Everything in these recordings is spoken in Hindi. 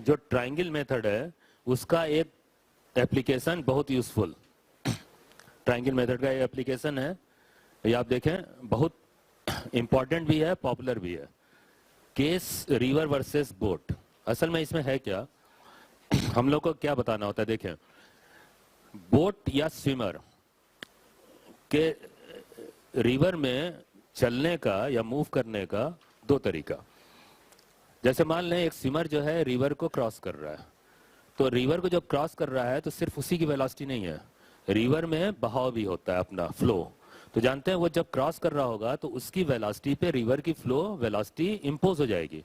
जो ट्रायंगल मेथड है उसका एक एप्लीकेशन बहुत यूजफुल, ट्रायंगल मेथड का एक एप्लीकेशन है, ये आप देखें बहुत इंपॉर्टेंट भी है, पॉपुलर भी है। Case river versus boat. असल में इसमें है क्या, हम लोग को क्या बताना होता है, देखें बोट या स्विमर के रिवर में चलने का या मूव करने का दो तरीका। जैसे मान लें एक स्विमर जो है रिवर को क्रॉस कर रहा है, तो रिवर को जब क्रॉस कर रहा है तो सिर्फ उसी की वेलोसिटी नहीं है, रिवर में बहाव भी होता है, अपना फ्लो। तो जानते हैं वो जब क्रॉस कर रहा होगा तो उसकी वेलोसिटी पे रिवर की फ्लो वेलोसिटी इंपोज हो जाएगी।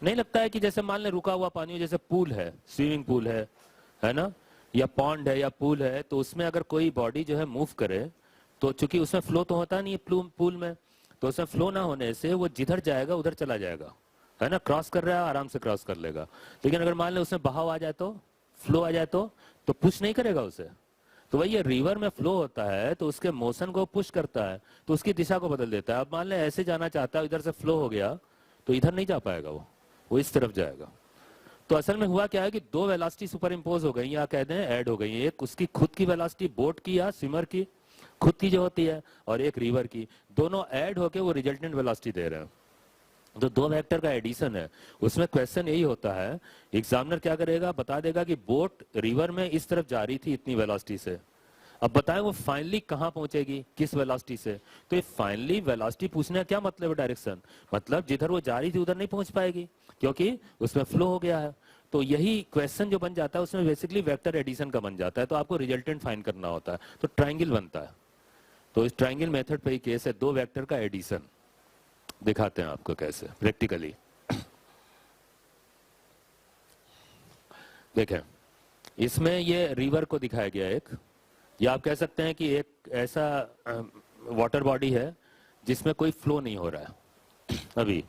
नहीं लगता है कि जैसे मान लें रुका हुआ पानी हो, जैसे पूल है, स्विमिंग पूल है ना, या पॉन्ड है या पूल है, तो उसमें अगर कोई बॉडी जो है मूव करे तो चूंकि उसमें फ्लो तो होता नहीं है पूल में, तो उसमें फ्लो ना होने से वो जिधर जाएगा उधर चला जाएगा, है ना। क्रॉस कर रहा है आराम से क्रॉस कर लेगा। लेकिन अगर मान लें उसमें बहाव आ जाए तो, फ्लो आ जाए तो पुश नहीं करेगा उसे। तो वही ये रिवर में फ्लो होता है तो उसके मोशन को पुश करता है, तो उसकी दिशा को बदल देता है। अब मान लें ऐसे जाना चाहता है, इधर से फ्लो हो गया तो इधर नहीं जा पाएगा, वो इस तरफ जाएगा। तो असल में हुआ क्या है कि दो वेलोसिटी सुपर इम्पोज हो गई, या कहते हैं ऐड हो गई। एक उसकी खुद की वेलोसिटी बोट की या स्विमर की खुद की जो होती है, और एक रिवर की, दोनों ऐड होके वो रिजल्टेंट वेलोसिटी दे रहे हैं। तो दो वेक्टर का एडिशन है। उसमें क्वेश्चन यही होता है, एग्जामिनर क्या करेगा, बता देगा कि बोट रिवर में इस तरफ जा रही थी इतनी वेलोसिटी से, अब बताएं वो फाइनली कहां पहुंचेगी, किस वेलोसिटी से। तो ये फाइनली वेलोसिटी पूछने का क्या मतलब है, डायरेक्शन, मतलब जिधर वो जा रही थी उधर नहीं पहुंच पाएगी क्योंकि उसमें फ्लो हो गया है। तो यही क्वेश्चन जो बन जाता है उसमें बेसिकली वेक्टर एडिशन का बन जाता है। तो आपको रिजल्टेंट फाइंड करना होता है, तो ट्रायंगल बनता है। तो इस ट्रायंगल मेथड पे ही केस है, दो वेक्टर का एडिशन। दिखाते हैं आपको कैसे प्रैक्टिकली। देखें इसमें ये रिवर को दिखाया गया एक, या आप कह सकते हैं कि एक ऐसा वाटर बॉडी है जिसमें कोई फ्लो नहीं हो रहा है अभी,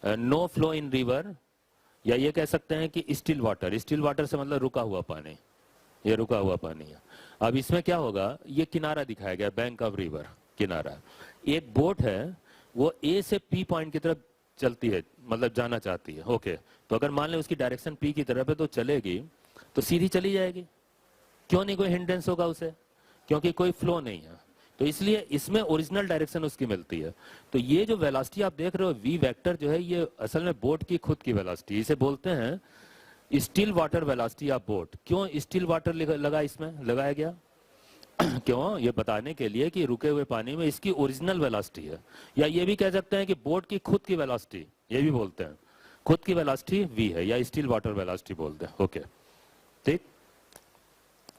नो फ्लो इन रिवर, या ये कह सकते हैं कि स्टिल वाटर। स्टिल वाटर से मतलब रुका हुआ पानी, ये रुका हुआ पानी है। अब इसमें क्या होगा, ये किनारा दिखाया गया, बैंक ऑफ रिवर किनारा। एक बोट है वो ए से पी पॉइंट की तरफ चलती है, मतलब जाना चाहती है, ओके। तो अगर मान लें उसकी डायरेक्शन पी की तरफ है तो चलेगी, तो सीधी चली जाएगी, क्यों नहीं कोई हिंड्रेंस होगा उसे, क्योंकि कोई फ्लो नहीं है। तो इसलिए इसमें ओरिजिनल डायरेक्शन उसकी मिलती है। तो ये जो वेलोसिटी आप देख रहे हो वी वेक्टर जो है, ये असल में बोट की खुद की वेलोसिटी, इसे बोलते हैं still water velocity of boat. क्यों स्टिल वाटर लगा इसमें लगाया गया क्यों, ये बताने के लिए कि रुके हुए पानी में इसकी ओरिजिनल वेलोसिटी है। या ये भी कह सकते हैं कि बोट की खुद की वेलोसिटी, ये भी बोलते हैं, खुद की वेलोसिटी v है, या स्टिल वाटर वेलोसिटी बोलते हैं, ओके ठीक।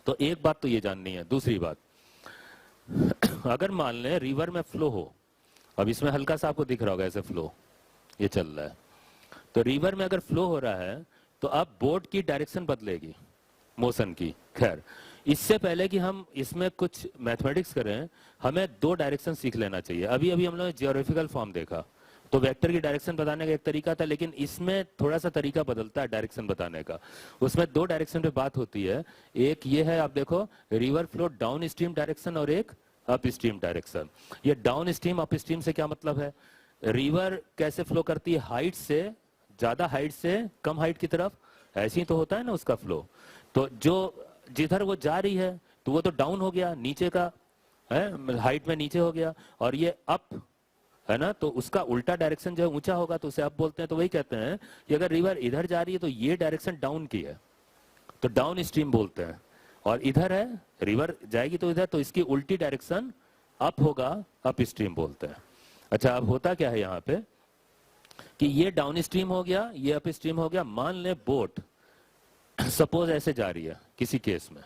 तो एक बात तो ये जाननी है। दूसरी बात, अगर मान लें रिवर में फ्लो हो, अब इसमें हल्का सा आपको दिख रहा होगा ऐसे फ्लो ये चल रहा है, तो रिवर में अगर फ्लो हो रहा है तो अब बोट की डायरेक्शन बदलेगी मोशन की। खैर इससे पहले कि हम इसमें कुछ मैथमेटिक्स करें, हमें दो डायरेक्शन सीख लेना चाहिए। अभी अभी हम लोगों ने ज्योग्राफिकल फॉर्म देखा, तो वेक्टर की डायरेक्शन बताने का एक तरीका था, लेकिन इसमें थोड़ा सा तरीका बदलता है डायरेक्शन बताने का। उसमें दो डायरेक्शन पे बात होती है, एक ये है, आप देखो river flow down stream direction और एक अप स्ट्रीम डायरेक्शन। ये डाउन स्ट्रीम अप स्ट्रीम से क्या मतलब है, रिवर कैसे फ्लो करती है, हाइट से ज्यादा हाइट से कम हाइट की तरफ, ऐसे ही तो होता है ना उसका फ्लो। तो जो जिधर वो जा रही है तो वो तो डाउन हो गया, नीचे का है, हाइट में नीचे हो गया, और ये अप है ना, तो उसका उल्टा डायरेक्शन जो है ऊंचा होगा, तो उसे अप बोलते हैं। तो वही कहते हैं कि अगर रिवर इधर जा रही है तो ये डायरेक्शन डाउन की है, तो डाउन स्ट्रीम बोलते हैं। और इधर है रिवर जाएगी तो इधर, तो इसकी उल्टी डायरेक्शन अप होगा, अप स्ट्रीम बोलते हैं। अच्छा अब होता क्या है यहाँ पे कि ये डाउन स्ट्रीम हो गया, ये अप स्ट्रीम हो गया। मान ले बोट सपोज ऐसे जा रही है किसी केस में,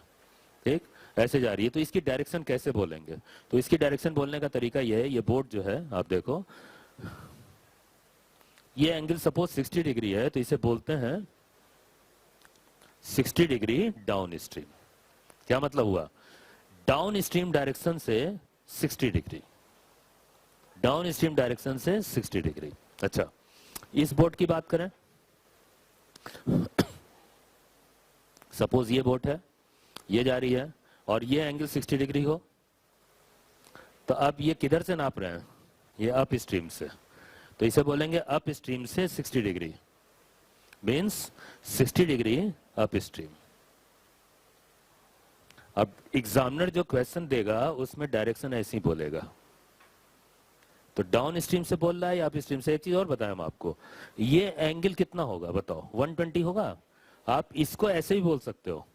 ठीक ऐसे जा रही है, तो इसकी डायरेक्शन कैसे बोलेंगे, तो इसकी डायरेक्शन बोलने का तरीका यह है, ये बोट जो है आप देखो, ये एंगल सपोज 60 डिग्री है, तो इसे बोलते हैं 60 डिग्री डाउन स्ट्रीम। क्या मतलब हुआ, डाउन स्ट्रीम डायरेक्शन से 60 डिग्री, डाउन स्ट्रीम डायरेक्शन से 60 डिग्री। अच्छा इस बोट की बात करें, सपोज ये बोट है, ये जा रही है और ये एंगल 60 डिग्री हो, तो अब ये किधर से नाप रहे हैं, ये अप स्ट्रीम से, तो इसे बोलेंगे अप स्ट्रीम से 60 degree. Means 60 degree up stream. अब एग्जामिनर जो क्वेश्चन देगा उसमें डायरेक्शन ऐसे ही बोलेगा, तो डाउन स्ट्रीम से बोल रहा है या अप स्ट्रीम से। एक चीज और बताएं हम आपको, ये एंगल कितना होगा बताओ, 120 होगा। आप इसको ऐसे ही बोल सकते हो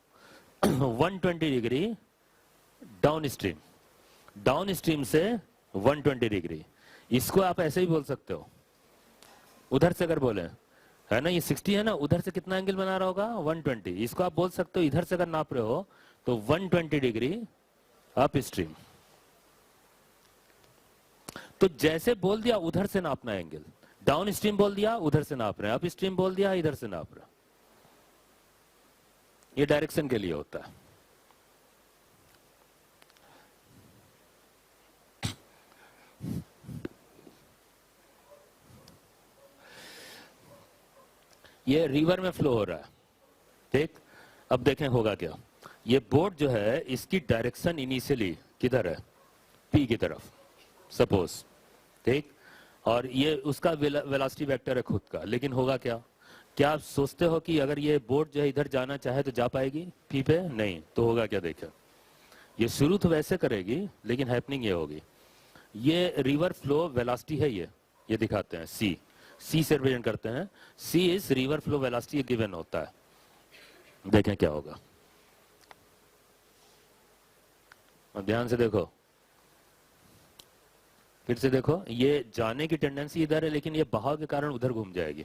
120 degree down stream, down stream से 120 डिग्री, इसको आप ऐसे ही बोल सकते हो। उधर से अगर बोले, है ना, ये 60 है ना, उधर से कितना एंगल बना रहा होगा 120, इसको आप बोल सकते हो इधर से अगर नाप रहे हो तो 120 डिग्री अप स्ट्रीम। तो जैसे बोल दिया उधर से नापना एंगल, डाउन स्ट्रीम बोल दिया उधर से नाप रहे हैं, अप स्ट्रीम बोल दिया इधर से नाप रहे हैं। ये डायरेक्शन के लिए होता है। ये रिवर में फ्लो हो रहा है, ठीक। अब देखें होगा क्या, ये बोट जो है इसकी डायरेक्शन इनिशियली किधर है, पी की तरफ सपोज, ठीक। और ये उसका वेलोसिटी वेक्टर है खुद का, लेकिन होगा क्या, क्या आप सोचते हो कि अगर ये बोट जो है इधर जाना चाहे तो जा पाएगी पी पे, नहीं। तो होगा क्या, देखें ये शुरू तो वैसे करेगी लेकिन हैपनिंग ये होगी, ये रिवर फ्लो वेलोसिटी है, ये दिखाते हैं सी, सी से रिप्रेजेंट करते हैं, C is river flow velocity given होता है। देखें क्या होगा, अब ध्यान से देखो, फिर से देखो, ये जाने की टेंडेंसी इधर है लेकिन ये बहाव के कारण उधर घूम जाएगी।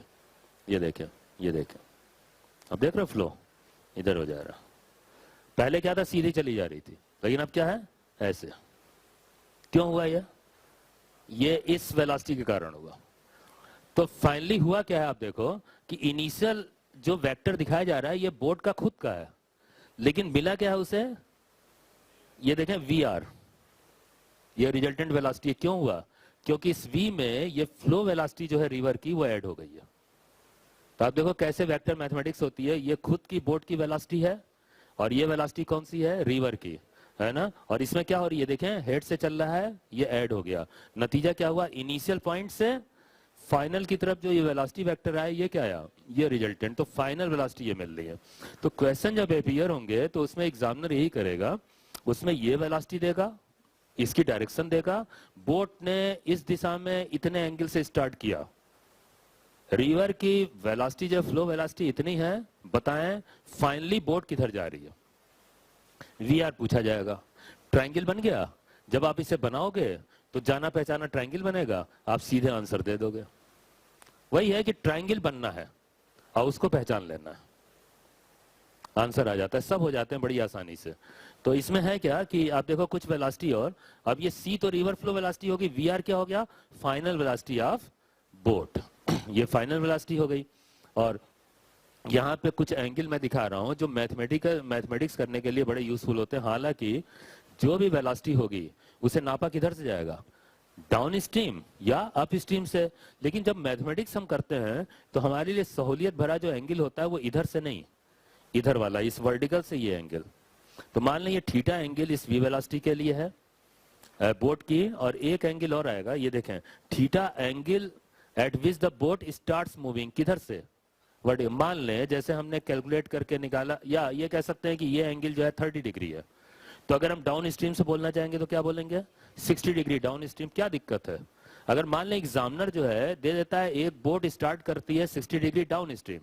ये देखें, ये देखें, अब देख रहे हो फ्लो इधर हो जा रहा, पहले क्या था सीधी चली जा रही थी, लेकिन अब क्या है ऐसे। क्यों हुआ ये इस वेलोसिटी के कारण हुआ। तो फाइनली हुआ क्या है, आप देखो कि इनिशियल जो वेक्टर दिखाया जा रहा है ये बोट का खुद का है, लेकिन मिला क्या है उसे, ये देखें वी आर, ये रिजल्टेंट वेलोसिटी। क्यों हुआ, क्योंकि इस v में ये फ्लो वेलोसिटी जो है रिवर की वो ऐड हो गई है। तो आप देखो कैसे वेक्टर मैथमेटिक्स होती है, ये खुद की बोट की वेलोसिटी है और ये वेलोसिटी कौन सी है, रिवर की, है ना। और इसमें क्या हो रही है, देखें हेड से चल रहा है, ये ऐड हो गया, नतीजा क्या हुआ, इनिशियल पॉइंट से फाइनल की तरफ जो ये वेलोसिटी वेक्टर आया ये क्या आया, ये रिजल्टेंट। तो फाइनल वेलोसिटी ये मिल रही है। तो क्वेश्चन जब अपीयर होंगे तो उसमें एग्जामिनर यही करेगा, उसमें ये वेलोसिटी देगा, इसकी डायरेक्शन देगा, बोट ने इस दिशा में इतने एंगल से स्टार्ट किया, रिवर की वेलोसिटी जो फ्लो वेलोसिटी इतनी है, बताएं फाइनली बोट किधर जा रही है, वी आर पूछा जाएगा। ट्रायंगल बन गया, जब आप इसे बनाओगे तो जाना पहचाना ट्रायंगल बनेगा, आप सीधे आंसर दे दोगे। वही है कि ट्रायंगल बनना है और उसको पहचान लेना है, आंसर आ जाता है, सब हो जाते हैं बड़ी आसानी से। तो इसमें है क्या कि आप देखो कुछ वेलोसिटी, और अब ये सी तो रिवर फ्लो वेलोसिटी होगी, वी आर क्या हो गया, फाइनल वेलोसिटी ऑफ बोट, ये फाइनल वेलोसिटी हो गई। और यहाँ पे कुछ एंगल मैं दिखा रहा हूँ जो मैथमेटिक्स करने के लिए बड़े यूजफुल होते हैं। हालांकि जो भी वेलोसिटी होगी उसे नापा किधर से जाएगा, डाउन स्ट्रीम या अप स्ट्रीम से। लेकिन जब मैथमेटिक्स हम करते हैं तो हमारे लिए सहूलियत भरा जो एंगल होता है वो इधर से नहीं, इधर वाला, इस वर्टिकल से ये एंगल। तो मान लें ये थीटा एंगल इस वी वेलोसिटी के लिए है बोट की, और एक एंगल और आएगा, ये देखें theta angle eight which the boat starts moving, किधर से, वर्टिकल। मान लें जैसे हमने कैलकुलेट करके निकाला, या ये कह सकते हैं कि ये एंगल जो है 30 डिग्री है, तो अगर हम डाउन स्ट्रीम से बोलना चाहेंगे तो क्या बोलेंगे, 60 डिग्री डाउन स्ट्रीम। क्या दिक्कत है, अगर मान लें एग्जामिनर जो है दे देता है एक बोट स्टार्ट करती है 60 डिग्री डाउन स्ट्रीम,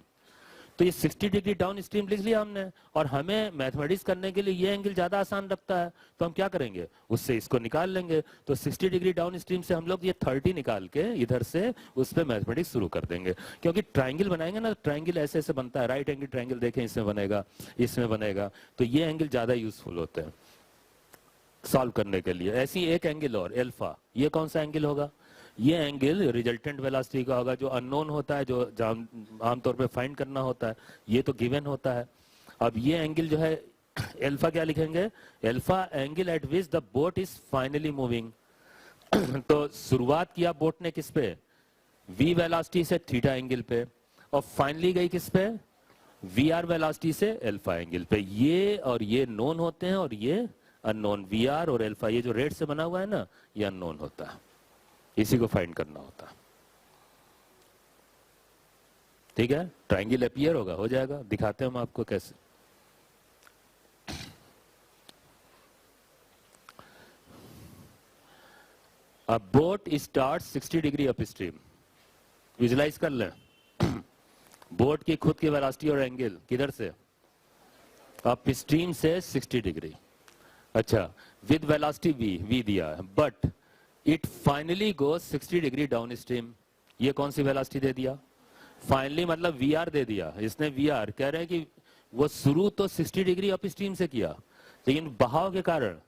तो ये 60 डिग्री डाउन स्ट्रीम लिख लिया हमने, और हमें मैथमेटिक्स करने के लिए ये एंगल ज्यादा आसान लगता है, तो हम क्या करेंगे, उससे इसको निकाल लेंगे। तो 60 डिग्री डाउन स्ट्रीम से हम लोग ये 30 निकाल के इधर से उस पर मैथमेटिक्स शुरू कर देंगे। क्योंकि ट्राइंगल बनाएंगे ना, ट्राइंगल ऐसे ऐसे बनता है, राइट एंगल ट्राइंगल देखें इसमें बनेगा, इसमें बनेगा, तो ये एंगल ज्यादा यूजफुल होते हैं सॉल्व करने के लिए। ऐसी एक एंगल और एल्फा, ये कौन सा एंगल होगा, ये एंगल रिजल्टेंट वेलोसिटी का होगा, जो अननोन होता है, जो आमतौर पे फाइंड करना होता है, ये तो गिवन होता है। अब ये एंगल जो है एल्फा क्या लिखेंगे, alpha angle eight which the boat is finally moving. तो शुरुआत किया बोट ने किस पे, वी वेलोसिटी से थीटा एंगल पे, और फाइनली गई किस पे, वी आर वेलोसिटी से एल्फा एंगल पे। ये और ये नोन होते हैं और ये अननोन, वी आर और एल्फा, ये जो रेड से बना हुआ है ना, ये अननोन होता है, इसी को फाइंड करना होता है। ठीक है, ट्राइंगल अपीयर होगा, हो जाएगा, दिखाते हैं हम आपको कैसे। अब boat start 60 degree up stream, visualise कर लें। बोट की खुद की वेलोसिटी और एंगल किधर से, अप स्ट्रीम से 60 डिग्री। अच्छा, विद वेलोसिटी v दिया है, but it finally goes 60 degree down stream. ये कौन सी वेलोसिटी दे दिया, फाइनली मतलब वी दे दिया इसने। वी कह रहे हैं कि वो शुरू तो 60 डिग्री अप स्ट्रीम से किया, लेकिन बहाव के कारण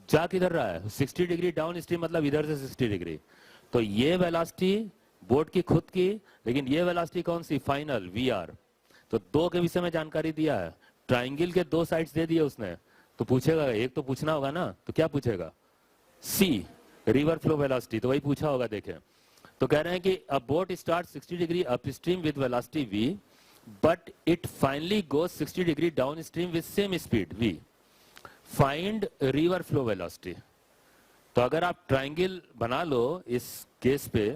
जा किधर रहा है, 60 डिग्री डाउन स्ट्रीम, मतलब इधर से 60 डिग्री। तो ये वेलोसिटी बोट की खुद की, लेकिन ये वेलोसिटी कौन सी, फाइनल वी। तो दो के विषय में जानकारी दिया है, ट्राइंगल के दो साइड्स दे दिए उसने, तो पूछेगा, एक तो पूछना होगा ना, तो क्या पूछेगा, सी रिवर फ्लो वेलोसिटी, तो वही पूछा होगा। देखें, तो कह रहे हैं कि अ boat start 60 degree up stream with velocity v, but it finally goes 60 degree down stream with same speed v। Find river flow velocity. तो अगर आप ट्राइंगल बना लो इस केस पे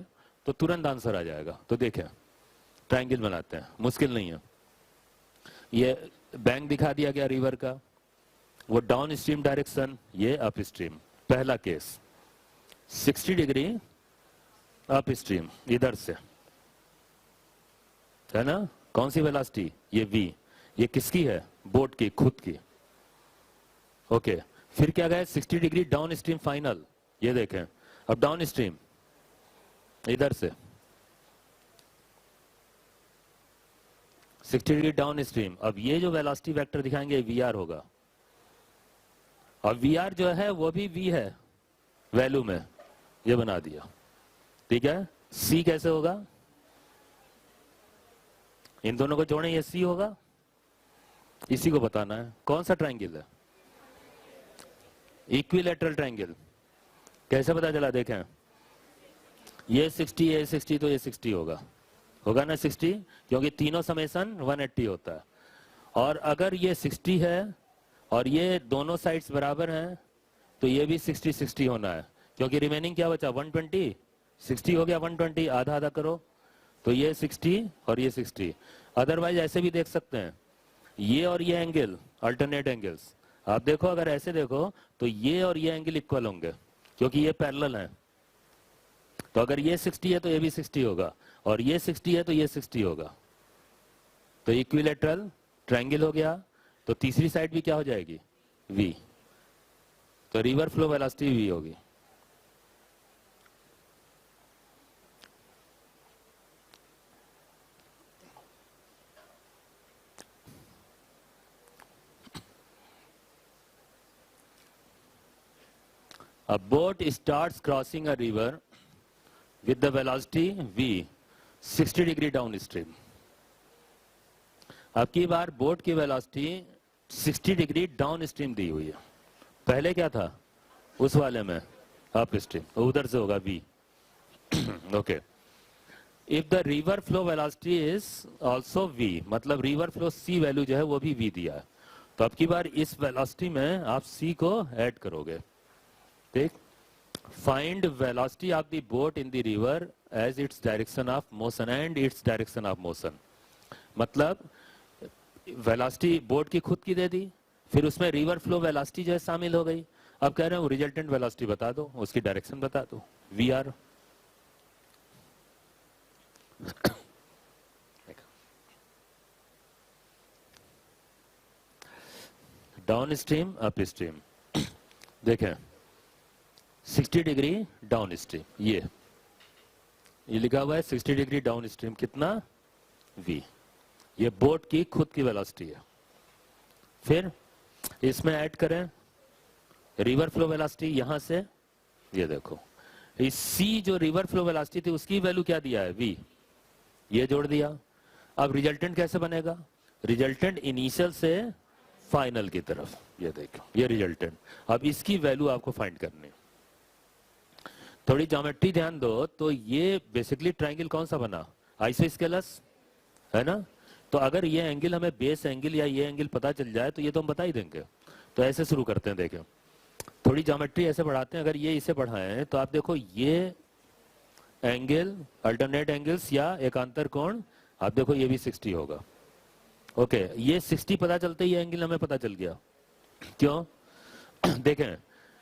तो तुरंत आंसर आ जाएगा। तो देखें, ट्राइंगल बनाते हैं, मुश्किल नहीं है। ये बैंक दिखा दिया गया रिवर का, वो डाउन स्ट्रीम डायरेक्शन, ये अप स्ट्रीम। पहला केस 60 डिग्री अप स्ट्रीम इधर से, है ना, कौन सी वेलोसिटी, ये v। ये किसकी है, बोट की खुद की। ओके, फिर क्या गए 60 डिग्री डाउन स्ट्रीम फाइनल, ये देखें। अब डाउन स्ट्रीम इधर से 60 डिग्री डाउन स्ट्रीम। अब ये जो वेलोसिटी वेक्टर दिखाएंगे वी होगा, और वी जो है वो भी v है वैल्यू में, ये बना दिया। ठीक है, c कैसे होगा, इन दोनों को जोड़ें, ये c होगा। इसी को बताना है, कौन सा ट्राइंगल है, इक्विलैटरल ट्राइंगल। कैसे पता चला, देखें, ये 60, ये 60, तो ये 60 होगा, होगा ना 60, क्योंकि तीनों समेसन 180 होता है। और अगर ये 60 है और ये दोनों साइड्स बराबर हैं, तो ये भी 60 60 होना है, क्योंकि रिमेनिंग क्या बचा, 120, 60 हो गया 120, आधा आधा करो, तो ये 60 और ये 60। अदरवाइज ऐसे भी देख सकते हैं, ये और ये एंगल अल्टरनेट एंगल्स। आप देखो, अगर ऐसे देखो तो ये और ये एंगल इक्वल होंगे, क्योंकि ये पैरेलल है। तो अगर ये 60 है तो ये भी 60 होगा, और ये 60 है तो ये 60 होगा। तो इक्विलैटरल ट्रायंगल हो गया, तो तीसरी साइड भी क्या हो जाएगी, v। तो रिवर फ्लो वेलोसिटी v होगी। A boat starts crossing a river with the velocity v 60 degree down stream. अब की बार बोट की वेलोसिटी 60 डिग्री डाउन स्ट्रीम दी हुई है। पहले क्या था उस वाले में, अप स्ट्रीम, उधर से होगा v। Okay, if the river flow velocity is also v, मतलब रिवर फ्लो c वैल्यू जो है वो भी v दिया है। तो अब की बार इस वेलोसिटी में आप c को ऐड करोगे। ठीक, find velocity of the boat in the river as its direction of motion and its direction of motion. मतलब वेलोसिटी बोट की खुद की दे दी, फिर उसमें रिवर फ्लो वेलोसिटी जो है शामिल हो गई। अब कह रहे हैं रिजल्टेंट वेलोसिटी बता दो, उसकी डायरेक्शन बता दो, V R. Down stream up stream, देखें 60 डिग्री डाउन स्ट्रीम, ये लिखा हुआ है 60 डिग्री डाउन स्ट्रीम, कितना v। ये बोट की खुद की वेलोसिटी है। फिर इसमें ऐड करें रिवर फ्लो वेलोसिटी, यहां से ये देखो, इस c जो रिवर फ्लो वेलोसिटी थी उसकी वैल्यू क्या दिया है, v, ये जोड़ दिया। अब रिजल्टेंट कैसे बनेगा, रिजल्टेंट इनिशियल से फाइनल की तरफ, ये देखो ये रिजल्टेंट। अब इसकी वैल्यू आपको फाइंड करनी है। थोड़ी ज्योमेट्री ध्यान दो, तो ये बेसिकली ट्रायंगल कौन सा बना, आइसोस्केलस, है ना। तो अगर ये एंगल हमें बेस एंगल या ये एंगल पता चल जाए तो ये तो हम बता ही देंगे। तो ऐसे शुरू करते हैं, देखें थोड़ी ज्योमेट्री ऐसे बढ़ाते हैं। अगर ये इसे बढ़ाएं तो आप देखो ये एंगल अल्टरनेट एंगल्स या एकांतर कोण आप देखो ये भी 60 होगा। ओके, ये 60 पता चलते ही एंगल हमें पता चल गया। क्यों? देखें,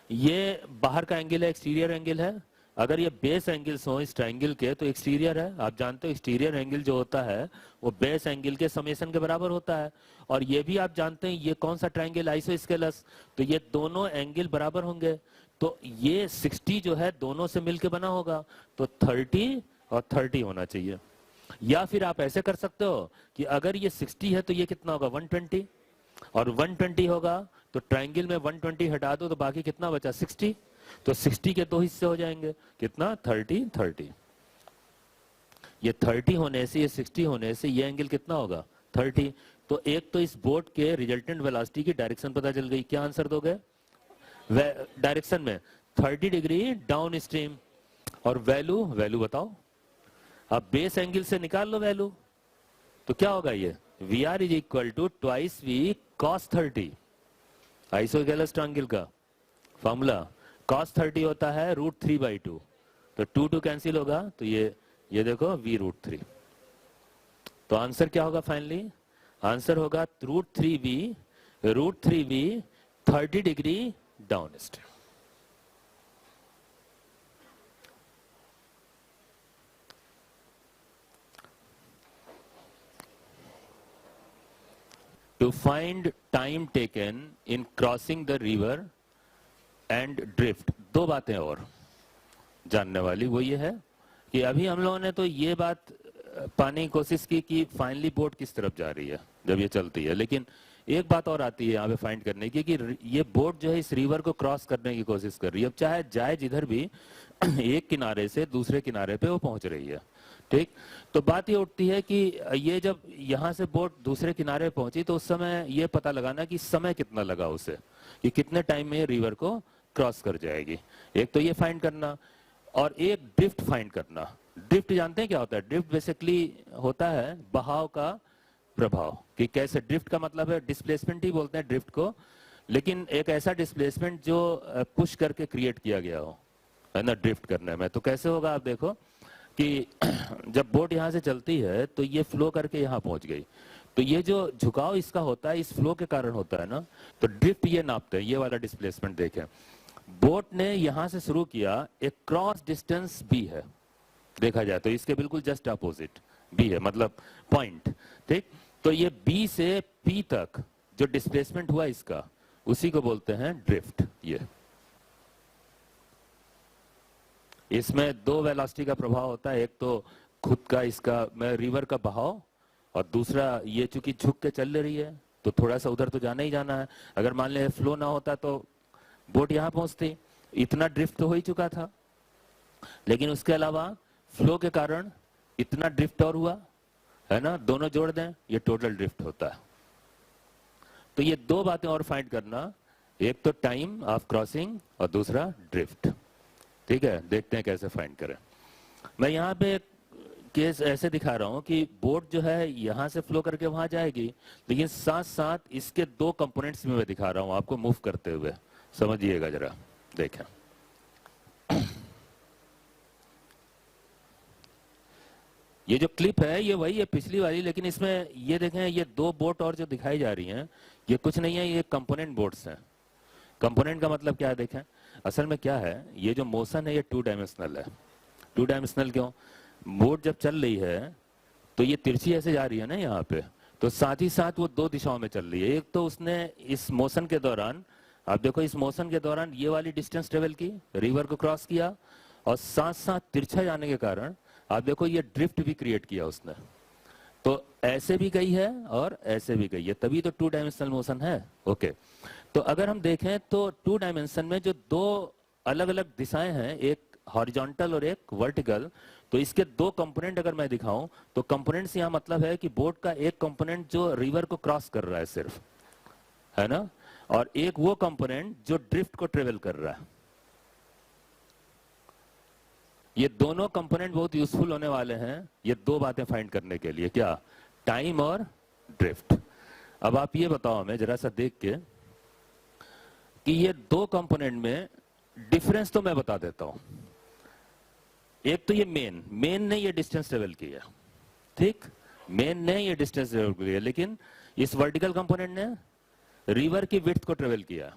ये बाहर का एंगल है, एक्सटीरियर एंगल है। अगर ये बेस एंगल्स हो इस ट्रायंगल के तो एक्सटीरियर है। आप जानते हो एक्सटीरियर एंगल जो होता है वो बेस एंगल के समेशन के बराबर होता है। और ये भी आप जानते हैं ये कौन सा ट्रायंगल, आइसोस्केलस, तो ये दोनों एंगल बराबर होंगे। तो ये 60 जो है दोनों से मिलके बना होगा, तो 30 और 30 होना चाहिए। या फिर आप ऐसे कर सकते हो कि अगर ये 60 है तो ये कितना होगा, 120, और 120 होगा तो ट्रायंगल में 120 हटा दो तो बाकी कितना बचा, 60। तो 60 के दो हिस्से हो जाएंगे, कितना, 30 30। ये 30 होने से, ये 60 होने से ये एंगल कितना होगा, 30। तो एक तो इस बोट के रिजल्टेंट वेलोसिटी की डायरेक्शन पता चल गई। क्या आंसर दोगे? डायरेक्शन में 30 डिग्री डाउन स्ट्रीम। और वैल्यू, वैल्यू बताओ। अब बेस एंगल से निकाल लो वैल्यू, तो क्या होगा ये, V R is equal to twice V cos 30। Isosceles triangle का फॉर्मूला cos 30 होता है √3/2। तो 2 2 कैंसिल होगा, तो ये देखो v √3। तो आंसर क्या होगा फाइनली? आंसर होगा √3v 30 degree down stream. To find time taken in crossing the river and drift, दो बातें और जानने वाली। वो ये है कि अभी हम लोगों ने तो ये बात पाने की कोशिश की कि फाइनली बोट किस तरफ जा रही है जब ये चलती है, लेकिन एक बात और आती है यहाँ पे फाइंड करने की कि ये बोट जो है इस रिवर को क्रॉस करने की कोशिश कर रही है। अब चाहे जाए जिधर भी, एक किनारे से दूसरे किनारे पे वो पहुंच रही है, ठीक। तो बात ये उठती है कि ये जब यहाँ से बोट दूसरे किनारे पहुंची तो उस समय ये पता लगाना कि समय कितना लगा उसे, कि कितने टाइम में रिवर को क्रॉस कर जाएगी। एक तो ये फाइंड करना, और एक ड्रिफ्ट फाइंड करना। ड्रिफ्ट जानते हैं क्या होता है? ड्रिफ्ट बेसिकली होता है बहाव का प्रभाव, कि कैसे, ड्रिफ्ट का मतलब है डिस्प्लेसमेंट ही बोलते हैं ड्रिफ्ट को, लेकिन एक ऐसा डिस्प्लेसमेंट जो पुश करके क्रिएट किया गया हो, है ना, ड्रिफ्ट करने में। तो कैसे होगा, आप देखो कि जब बोट यहाँ से चलती है तो ये फ्लो करके यहाँ पहुंच गई, तो ये जो झुकाव इसका होता है इस फ्लो के कारण होता है ना। तो ड्रिफ्ट ये नापते हैं, ये वाला डिस्प्लेसमेंट देखें। बोट ने यहां से शुरू किया, एक क्रॉस डिस्टेंस बी है, देखा जाए तो इसके बिल्कुल जस्ट अपोजिट बी है, मतलब पॉइंट, ठीक। तो ये बी से पी तक जो डिस्प्लेसमेंट हुआ इसका, उसी को बोलते हैं ड्रिफ्ट। ये इसमें दो वेलोसिटी का प्रभाव होता है, एक तो खुद का इसका रिवर का बहाव, और दूसरा ये चूंकि झुक के चल रही है तो थोड़ा सा उधर तो जाना ही जाना है। अगर मान ले फ्लो ना होता तो बोट यहां पहुंचती, इतना ड्रिफ्ट तो हो ही चुका था, लेकिन उसके अलावा फ्लो के कारण इतना ड्रिफ्ट और हुआ, है ना। दोनों जोड़ दें, ये टोटल ड्रिफ्ट होता है। तो ये दो बातें और फाइंड करना, एक तो टाइम ऑफ क्रॉसिंग और दूसरा ड्रिफ्ट, ठीक है। देखते हैं कैसे फाइंड करें। मैं यहाँ पे केस ऐसे दिखा रहा हूं कि बोट जो है यहां से फ्लो करके वहां जाएगी, लेकिन साथ साथ इसके दो कंपोनेंट्स भी मैं दिखा रहा हूं आपको मूव करते हुए, समझिएगा जरा, देखें। ये जो क्लिप है ये वही है पिछली वाली, लेकिन इसमें ये देखें, ये दो बोट और जो दिखाई जा रही हैं ये कुछ नहीं है, ये कंपोनेंट बोट्स हैं। कंपोनेंट का मतलब क्या है, देखें। असल में क्या है, ये जो मोशन है ये 2 डायमेंशनल है। 2 डायमेंशनल क्यों? बोट जब चल रही है तो ये तिरछी ऐसे जा रही है ना यहाँ पे, तो साथ ही साथ वो 2 दिशाओं में चल रही है। एक तो उसने इस मोशन के दौरान, आप देखो इस मोशन के दौरान ये वाली डिस्टेंस ट्रेवल की, रिवर को क्रॉस किया, और साथ साथ तिरछा जाने के कारण आप देखो ये ड्रिफ्ट भी क्रिएट किया उसने। तो ऐसे भी गई है और ऐसे भी गई है, तभी तो 2 डायमेंशनल मोशन है। ओके, तो अगर हम देखें तो 2 डायमेंशन में जो दो अलग अलग दिशाएं हैं, एक हॉरिजॉन्टल और एक वर्टिकल, तो इसके 2 कंपोनेंट अगर मैं दिखाऊं तो कंपोनेंट्स यहाँ मतलब है कि बोट का एक कंपोनेंट जो रिवर को क्रॉस कर रहा है सिर्फ, है ना, और एक वो कंपोनेंट जो ड्रिफ्ट को ट्रेवल कर रहा है। ये दोनों कंपोनेंट बहुत यूजफुल होने वाले हैं ये 2 बातें फाइंड करने के लिए, क्या, टाइम और ड्रिफ्ट। अब आप ये बताओ हमें जरा सा देख के कि ये 2 कंपोनेंट में डिफरेंस तो मैं बता देता हूं। एक तो ये मेन ने ये डिस्टेंस ट्रेवल किया, ठीक, मेन ने ये डिस्टेंस ट्रेवल किया, लेकिन इस वर्टिकल कंपोनेंट ने रिवर की विड्थ को ट्रेवल किया,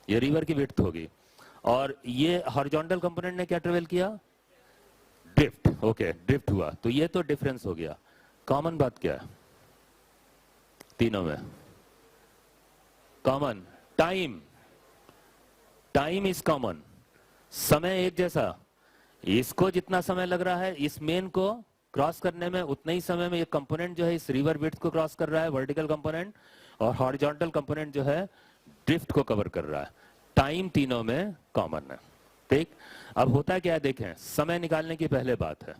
ये रिवर की विड्थ होगी। और ये हॉरिजॉन्टल कंपोनेंट ने क्या ट्रेवल किया? ड्रिफ्ट। ओके, ड्रिफ्ट हुआ। तो ये तो डिफरेंस हो गया। कॉमन बात क्या है तीनों में? Common time, time is common. समय एक जैसा, इसको जितना समय लग रहा है इस मेन को क्रॉस करने में, उतना ही समय में ये कंपोनेंट जो है इस रिवर विड्थ को क्रॉस कर रहा है, वर्टिकल कंपोनेंट, और हॉरिजॉन्टल कंपोनेंट जो है ड्रिफ्ट को कवर कर रहा है। टाइम तीनों में कॉमन है। ठीक, अब होता है क्या है, देखें, समय निकालने की पहले बात है।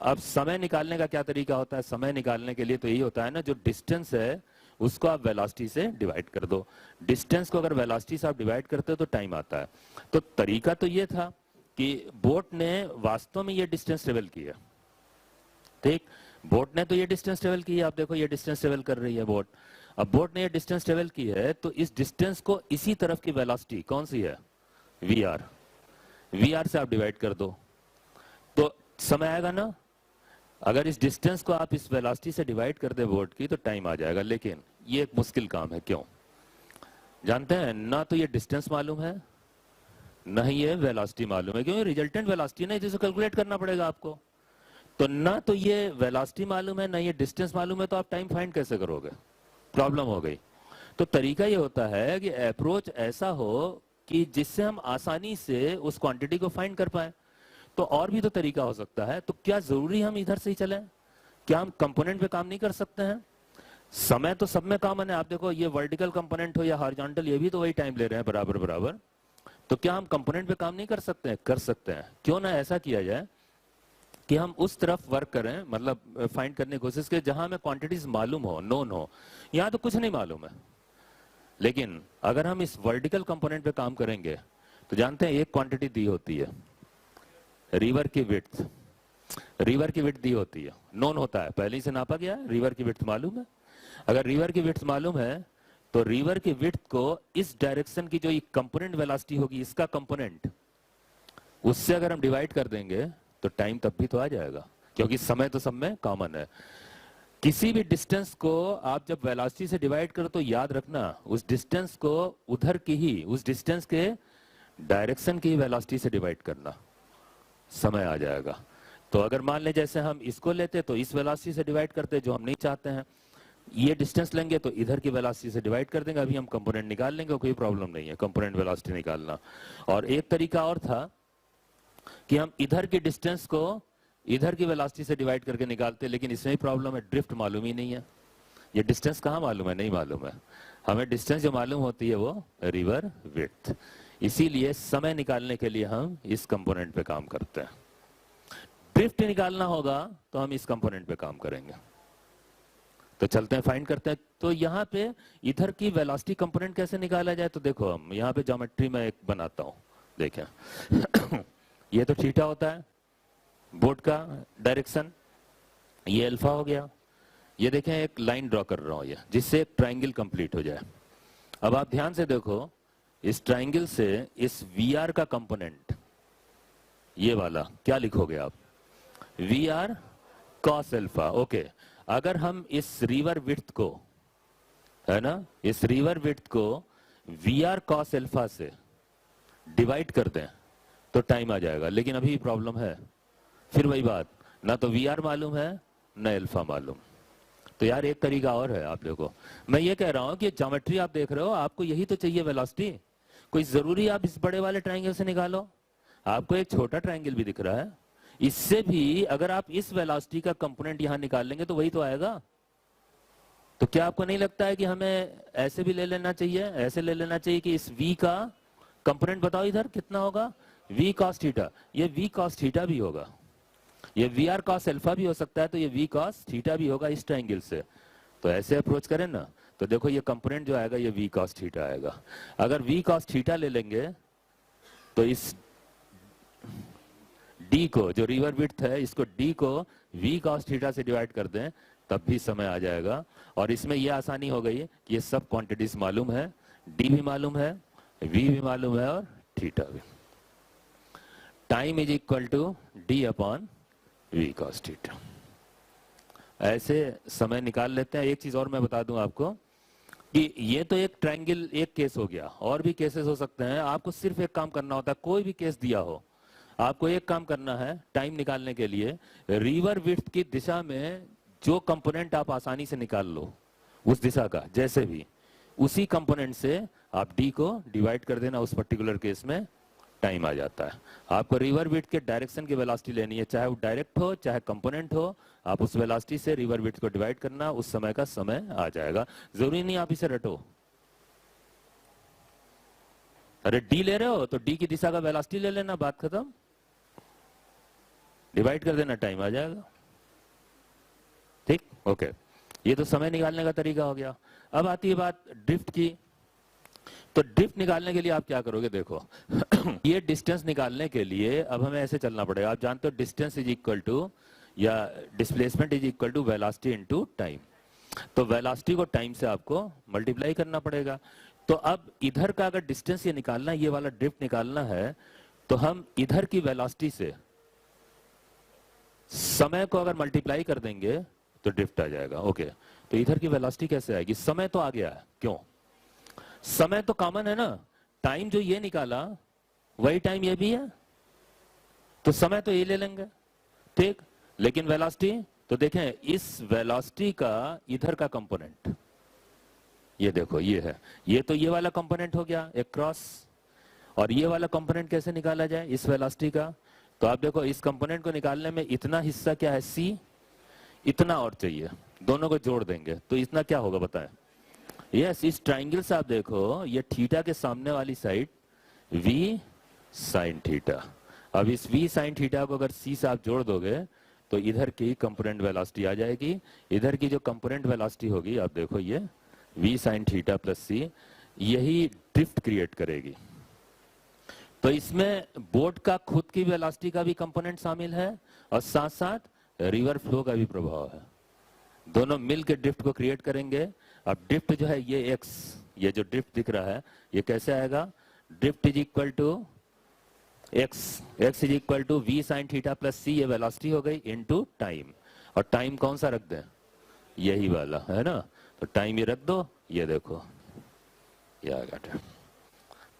अब समय निकालने का क्या तरीका होता है? समय निकालने के लिए तो यही होता है ना, जो डिस्टेंस है उसको आप वेलोसिटी से डिवाइड कर दो। डिस्टेंस को अगर वेलोसिटी से आप डिवाइड करते हो तो टाइम आता है। तो तरीका तो ये था कि बोट ने वास्तव में ये डिस्टेंस ट्रेवल किया। ठीक, बोट ने तो ये डिस्टेंस ट्रेवल की है, आप देखो ये डिस्टेंस ट्रेवल कर रही है बोट। अब बोट ने ये डिस्टेंस ट्रेवल की है तो इस डिस्टेंस को इसी तरफ की वेलोसिटी कौन सी है? We are. वी आर से आप डिवाइड कर दो तो समय आएगा ना। अगर इस डिस्टेंस को आप इस वेलोसिटी से डिवाइड कर दे बोट की तो टाइम आ जाएगा। लेकिन ये एक मुश्किल काम है। क्यों जानते हैं? ना तो ये डिस्टेंस मालूम है, ना ही ये वेलोसिटी मालूम है। क्योंकि रिजल्टेंट वेलोसिटी ना, जिसे कैलकुलेट करना पड़ेगा आपको। तो ना तो ये वेलोसिटी मालूम है, ना ये डिस्टेंस मालूम है, तो आप टाइम फाइंड कैसे करोगे? प्रॉब्लम हो गई। तो तरीका ये होता है कि अप्रोच ऐसा हो कि जिससे हम आसानी से उस क्वांटिटी को फाइंड कर पाए। तो और भी तो तरीका हो सकता है। तो क्या जरूरी हम इधर से ही चलें? क्या हम कंपोनेंट पे काम नहीं कर सकते हैं? समय तो सब में कॉमन है। आप देखो ये वर्टिकल कंपोनेंट हो या हॉरिजॉन्टल, ये भी तो वही टाइम ले रहे हैं बराबर बराबर। तो क्या हम कंपोनेंट पे काम नहीं कर सकते हैं? कर सकते हैं। क्यों ना ऐसा किया जाए कि हम उस तरफ वर्क करें, मतलब फाइंड करने की कोशिश करें जहां हमें क्वांटिटीज मालूम हो, नोन हो। यहां तो कुछ नहीं मालूम है। लेकिन अगर हम इस वर्टिकल कंपोनेंट पे काम करेंगे तो जानते हैं एक क्वांटिटी दी होती है, रिवर की विड्थ। रिवर की विड्थ दी होती है, नोन होता है, पहले ही से नापा गया है, रिवर की विड्थ मालूम है। अगर रिवर की विड्थ मालूम है तो रिवर की विड्थ को इस डायरेक्शन की जो कंपोनेंट वेलोसिटी होगी, इसका कंपोनेंट, उससे अगर हम डिवाइड कर देंगे तो टाइम तब भी तो आ जाएगा, क्योंकि समय तो सब में कॉमन है। किसी भी डिस्टेंस को आप जब वेलोसिटी से डिवाइड करो तो याद रखना उस डिस्टेंस को उधर की ही, उस डिस्टेंस के डायरेक्शन की वेलोसिटी से डिवाइड करना, समय आ जाएगा। तो अगर मान ले जैसे हम इसको लेते तो इस वेलोसिटी से डिवाइड करते जो हम नहीं चाहते हैं, ये डिस्टेंस लेंगे तो इधर की वेलोसिटी से डिवाइड कर देंगे। अभी हम कंपोनेंट निकाल लेंगे, कोई प्रॉब्लम नहीं है कंपोनेंट वेलोसिटी निकालना। और एक तरीका और था कि हम इधर की डिस्टेंस को इधर की वेलोसिटी से डिवाइड करके निकालते, लेकिन इसमें ही प्रॉब्लम है, ड्रिफ्ट मालूम ही नहीं है। ये डिस्टेंस कहाँ मालूम है? नहीं मालूम है। हमें डिस्टेंस जो मालूम होती है वो रिवर विड्थ। इसीलिए समय निकालने के लिए हम इस कंपोनेंट पे काम करते हैं। ड्रिफ्ट निकालना होगा तो हम इस कंपोनेंट पे काम करेंगे। तो चलते हैं, फाइंड करते हैं। तो यहाँ पे इधर की वेलोसिटी कंपोनेंट कैसे निकाला जाए? तो देखो हम यहाँ पे ज्योमेट्री में एक बनाता हूँ, देखें ये तो थीटा होता है बोर्ड का डायरेक्शन, ये अल्फा हो गया। ये देखें एक लाइन ड्रॉ कर रहा हूं ये, जिससे एक ट्राइंगल कंप्लीट हो जाए। अब आप ध्यान से देखो, इस ट्राइंगल से इस वी आर का कंपोनेंट, ये वाला क्या लिखोगे आप? V R cos alpha. Okay, अगर हम इस रिवर विड्थ को, है ना, इस रिवर विड्थ को वी आर कॉस अल्फा से डिवाइड कर दें तो टाइम आ जाएगा। लेकिन अभी प्रॉब्लम है, फिर वही बात, ना तो वी आर मालूम है ना अल्फा मालूम। तो यार एक तरीका और है। आप देखो, मैं ये कह रहा हूं कि ज्योमेट्री आप देख रहे हो, आपको यही तो चाहिए वेलोसिटी। कोई जरूरी आप इस बड़े वाले ट्रायंगल से निकालो? आपको एक छोटा ट्रायंगल भी दिख रहा है, इससे भी अगर आप इस वेलोसिटी का कंपोनेंट यहां निकाल लेंगे तो वही तो आएगा। तो क्या आपको नहीं लगता है कि हमें ऐसे भी ले लेना चाहिए? ऐसे ले लेना चाहिए कि इस v का कंपोनेंट बताओ इधर कितना होगा? v cos theta. ये v cos थीटा भी होगा, ये वी आर कॉस अल्फा भी हो सकता है, तो ये वी कॉस थीटा भी होगा इस ट्रायंगल से। तो ऐसे अप्रोच करें ना, तो देखो ये कंपोनेंट जो आएगा ये वी कॉस थीटा आएगा। अगर वी कॉस थीटा ले लेंगे तो इस डी को, जो रिवर विड्थ है, इसको डी को वी कॉस थीटा से डिवाइड कर दें तब भी समय आ जाएगा। और इसमें यह आसानी हो गई कि ये सब क्वांटिटीज मालूम है, डी भी मालूम है, वी भी मालूम है और थीटा भी। Time is equal to D upon V cos theta. ऐसे समय निकाल लेते हैं। एक चीज और मैं बता दूं आपको कि ये तो एक ट्रायंगल एक केस हो गया, और भी केसेस हो सकते हैं। आपको सिर्फ एक काम करना होता है, कोई भी केस दिया हो आपको एक काम करना है टाइम निकालने के लिए, रिवर विड्थ की दिशा में जो कंपोनेंट आप आसानी से निकाल लो उस दिशा का, जैसे भी उसी कंपोनेंट से आप डी को डिवाइड कर देना, उस पर्टिकुलर केस में टाइम आ जाता है। आपको रिवर विड्थ के डायरेक्शन की वेलोसिटी लेनी है, चाहे वो डायरेक्ट हो चाहे कंपोनेंट हो, आप उस वेलोसिटी से रिवर विड्थ को डिवाइड करना, उस समय का समय आ जाएगा। जरूरी नहीं आप इसे रटो। अरे डी ले रहे हो तो डी की दिशा का वेलोसिटी ले लेना, बात खत्म, डिवाइड कर देना, टाइम आ जाएगा। ठीक, ओके। ये तो समय निकालने का तरीका हो गया। अब आती है बात ड्रिफ्ट की। तो ड्रिफ्ट निकालने के लिए आप क्या करोगे, देखो ये डिस्टेंस निकालने के लिए अब हमें ऐसे चलना पड़ेगा। आप जानते हो डिस्टेंस इज इक्वल टू या displacement is equal to velocity into time. तो वेलोसिटी को टाइम से आपको मल्टीप्लाई करना पड़ेगा। तो अब इधर का अगर डिस्टेंस ये निकालना है, ये वाला ड्रिफ्ट निकालना है, तो हम इधर की वेलोसिटी से समय को अगर मल्टीप्लाई कर देंगे तो ड्रिफ्ट आ जाएगा। ओके, तो इधर की वेलोसिटी कैसे आएगी? समय तो आ गया है, क्यों? समय तो कॉमन है ना, टाइम जो ये निकाला वही टाइम ये भी है, तो समय तो ये ले लेंगे, ठीक। लेकिन वेलोसिटी तो देखें, इस वेलोसिटी का इधर का कंपोनेंट ये देखो, ये है, ये तो ये वाला कंपोनेंट हो गया एक क्रॉस, और ये वाला कंपोनेंट कैसे निकाला जाए इस वेलोसिटी का? तो आप देखो इस कंपोनेंट को निकालने में इतना हिस्सा क्या है, सी, इतना और चाहिए, दोनों को जोड़ देंगे तो इतना क्या होगा बताएं? यस, इस ट्राइंगल से आप देखो ये थीटा के सामने वाली साइड v साइन थीटा। अब इस v साइन थीटा को अगर c से आप जोड़ दोगे तो इधर की कंपोनेंट वेलोसिटी आ जाएगी। इधर की जो कंपोनेंट वेलोसिटी होगी आप देखो, ये v sine theta plus c, यही ड्रिफ्ट क्रिएट करेगी। तो इसमें बोट का खुद की वेलोसिटी का भी कंपोनेंट शामिल है और साथ साथ रिवर फ्लो का भी प्रभाव है, दोनों मिलकर ड्रिफ्ट को क्रिएट करेंगे। अब ड्रिफ्ट जो है ये x, ये जो ड्रिफ्ट दिख रहा है ये कैसे आएगा? Drift is equal to x is equal to v sine theta plus c, ये वेलोसिटी हो गई, इनटू टाइम। और टाइम कौन सा रख दें? यही वाला है ना, तो टाइम ये रख दो, ये देखो ये आ गया।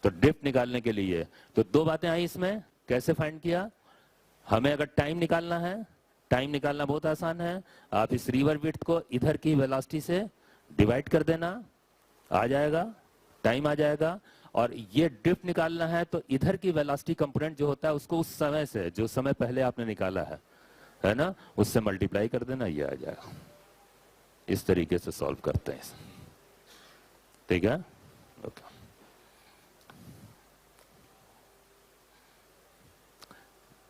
तो ड्रिफ्ट निकालने के लिए तो दो बातें आई इसमें, कैसे फाइंड किया? हमें अगर टाइम निकालना है, टाइम निकालना बहुत आसान है, आप इस रिवर विड्थ को इधर की वेलोसिटी से डिवाइड कर देना, आ जाएगा, टाइम आ जाएगा। और ये ड्रिफ्ट निकालना है तो इधर की वेलोसिटी कंपोनेंट जो होता है उसको उस समय से, जो समय पहले आपने निकाला है ना, उससे मल्टीप्लाई कर देना, ये आ जाएगा। इस तरीके से सॉल्व करते हैं, ठीक है, okay.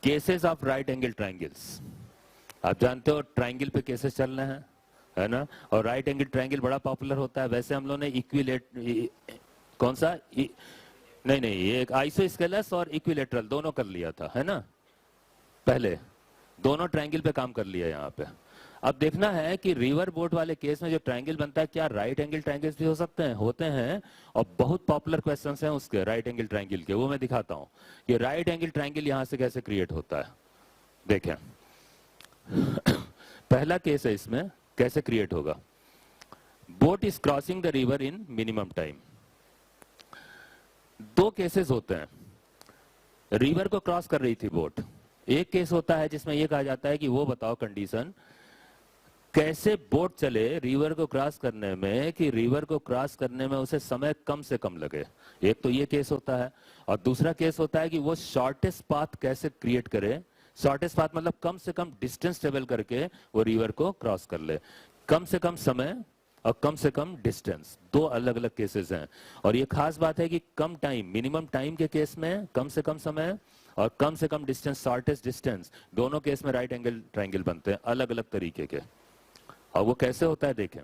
Cases of right angle triangles, आप जानते हो ट्रायंगल पे केसेस चल रहे हैं, है ना, और राइट एंगल ट्रायंगल बड़ा पॉपुलर होता है। वैसे हम लोगों ने कौन सा नहीं, ये एक आइसोस्केलस और इक्विलेटरल दोनों कर लिया था, है ना, पहले दोनों ट्रायंगल पे काम कर लिया यहाँ पे। अब देखना है कि रिवर बोट वाले केस में जो ट्रायंगल बनता है, क्या राइट एंगल ट्रायंगल्स भी हो सकते हैं? होते हैं, और बहुत पॉपुलर क्वेश्चंस हैं उसके राइट एंगल ट्रायंगल के, वो मैं दिखाता हूँ कि राइट एंगल ट्रायंगल यहाँ से कैसे क्रिएट होता है। देखें पहला केस है, इसमें कैसे क्रिएट होगा? Boat is crossing the river in minimum time. दो केसेस होते हैं, रिवर को क्रॉस कर रही थी बोट। एक केस होता है जिसमें यह कहा जाता है कि वो बताओ कंडीशन कैसे बोट चले रिवर को क्रॉस करने में, कि रिवर को क्रॉस करने में उसे समय कम से कम लगे। एक तो ये केस होता है, और दूसरा केस होता है कि वो शॉर्टेस्ट पाथ कैसे क्रिएट करे। शॉर्टेस्ट पाथ मतलब कम से कम डिस्टेंस ट्रेवल करके वो रिवर को क्रॉस कर ले। कम से कम समय और कम से कम डिस्टेंस, दो अलग अलग केसेस हैं। और ये खास बात है कि कम टाइम, मिनिमम टाइम के केस में कम से कम समय, और कम से कम डिस्टेंस, शॉर्टेस्ट डिस्टेंस, दोनों केस में राइट एंगल ट्रायंगल बनते हैं अलग अलग तरीके के। और वो कैसे होता है देखें।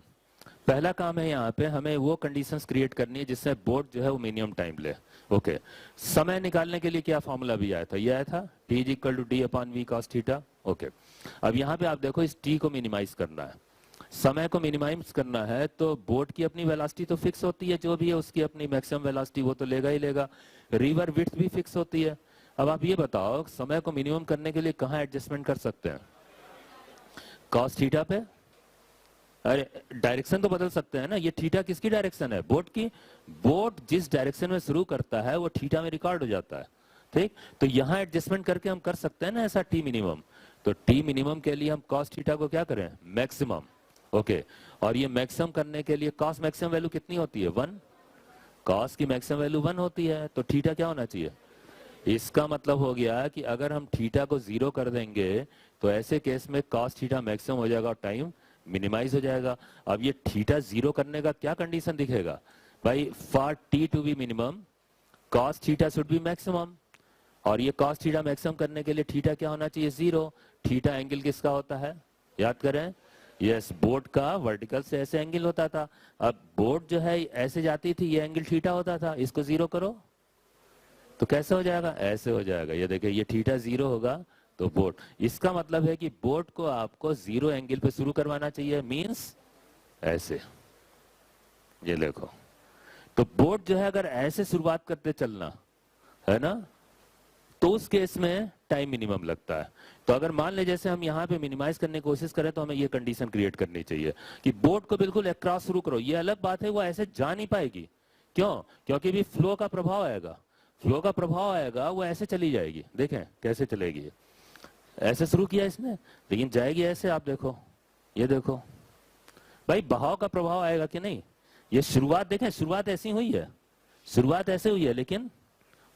पहला काम है यहाँ पे हमें वो कंडीशंस क्रिएट करनी है जिससे बोट जो है वो मिनिमम टाइम ले। ओके, समय निकालने के लिए क्या फॉर्मूला भी आया था? ये आया था t is equal to D upon V cos theta. Okay, अब यहाँ पे आप देखो इस t को मिनिमाइज करना है, समय को मिनिमाइज करना है, तो बोट की अपनी वेलोसिटी तो फिक्स होती है, जो भी है उसकी अपनी मैक्सिमम वेलोसिटी वो तो लेगा ही लेगा। रिवर विड्थ भी फिक्स होती है। अब आप ये बताओ समय को मिनिमम करने के लिए कहाँ एडजस्टमेंट कर सकते हैं? कॉस थीटा पे, अरे डायरेक्शन तो बदल सकते हैं ना, ये थीटा किसकी डायरेक्शन है? बोट की। बोट जिस डायरेक्शन में शुरू करता है वो थीटा में रिकॉर्ड हो जाता है, ठीक। तो यहाँ एडजस्टमेंट करके हम कर सकते हैं ना ऐसा टी मिनिमम। तो टी मिनिमम के लिए हम कॉस थीटा को क्या करें? मैक्सिमम। ओके, और ये मैक्सिमम करने के लिए कॉस मैक्सिमम वैल्यू कितनी होती है? 1। कॉस की मैक्सिमम वैल्यू 1 होती है, तो थीटा क्या होना चाहिए? इसका मतलब हो गया कि अगर हम थीटा को 0 कर देंगे तो ऐसे केस में कॉस थीटा मैक्सिमम हो जाएगा और टाइम मिनिमाइज हो जाएगा। अब ये थीटा 0 करने का क्या कंडीशन दिखेगा भाई? For T to be minimum cos theta should be maximum, और ये कॉस थीटा मैक्सिमम करने के लिए थीटा क्या होना चाहिए? 0। थीटा एंगल किसका होता है? याद करें, यस, बोट का वर्टिकल से ऐसे एंगल होता था। अब बोट जो है ऐसे जाती थी, ये एंगल थीटा होता था। इसको 0 करो तो कैसे हो जाएगा? ऐसे हो जाएगा। ये देखिए, ये थीटा 0 होगा तो बोट, इसका मतलब है कि बोट को आपको 0 एंगल पे शुरू करवाना चाहिए, मींस ऐसे। ये देखो, तो बोट जो है अगर ऐसे शुरुआत करते चलना है ना, तो उस केस में टाइम मिनिमम लगता है। तो अगर मान ले जैसे हम यहाँ पे मिनिमाइज करने की कोशिश करें तो हमें ये कंडीशन क्रिएट करनी चाहिए कि बोट को बिल्कुल अक्रॉस शुरू करो। ये अलग बात है वो ऐसे जा नहीं पाएगी, क्यों? क्योंकि भी फ्लो का प्रभाव आएगा। फ्लो का प्रभाव आएगा, वो ऐसे चली जाएगी। देखें कैसे चलेगी, ऐसे शुरू किया इसने लेकिन जाएगी ऐसे। आप देखो, ये देखो भाई, बहाव का प्रभाव आएगा कि नहीं? ये शुरुआत देखें, शुरुआत ऐसी हुई है, शुरुआत ऐसे हुई है लेकिन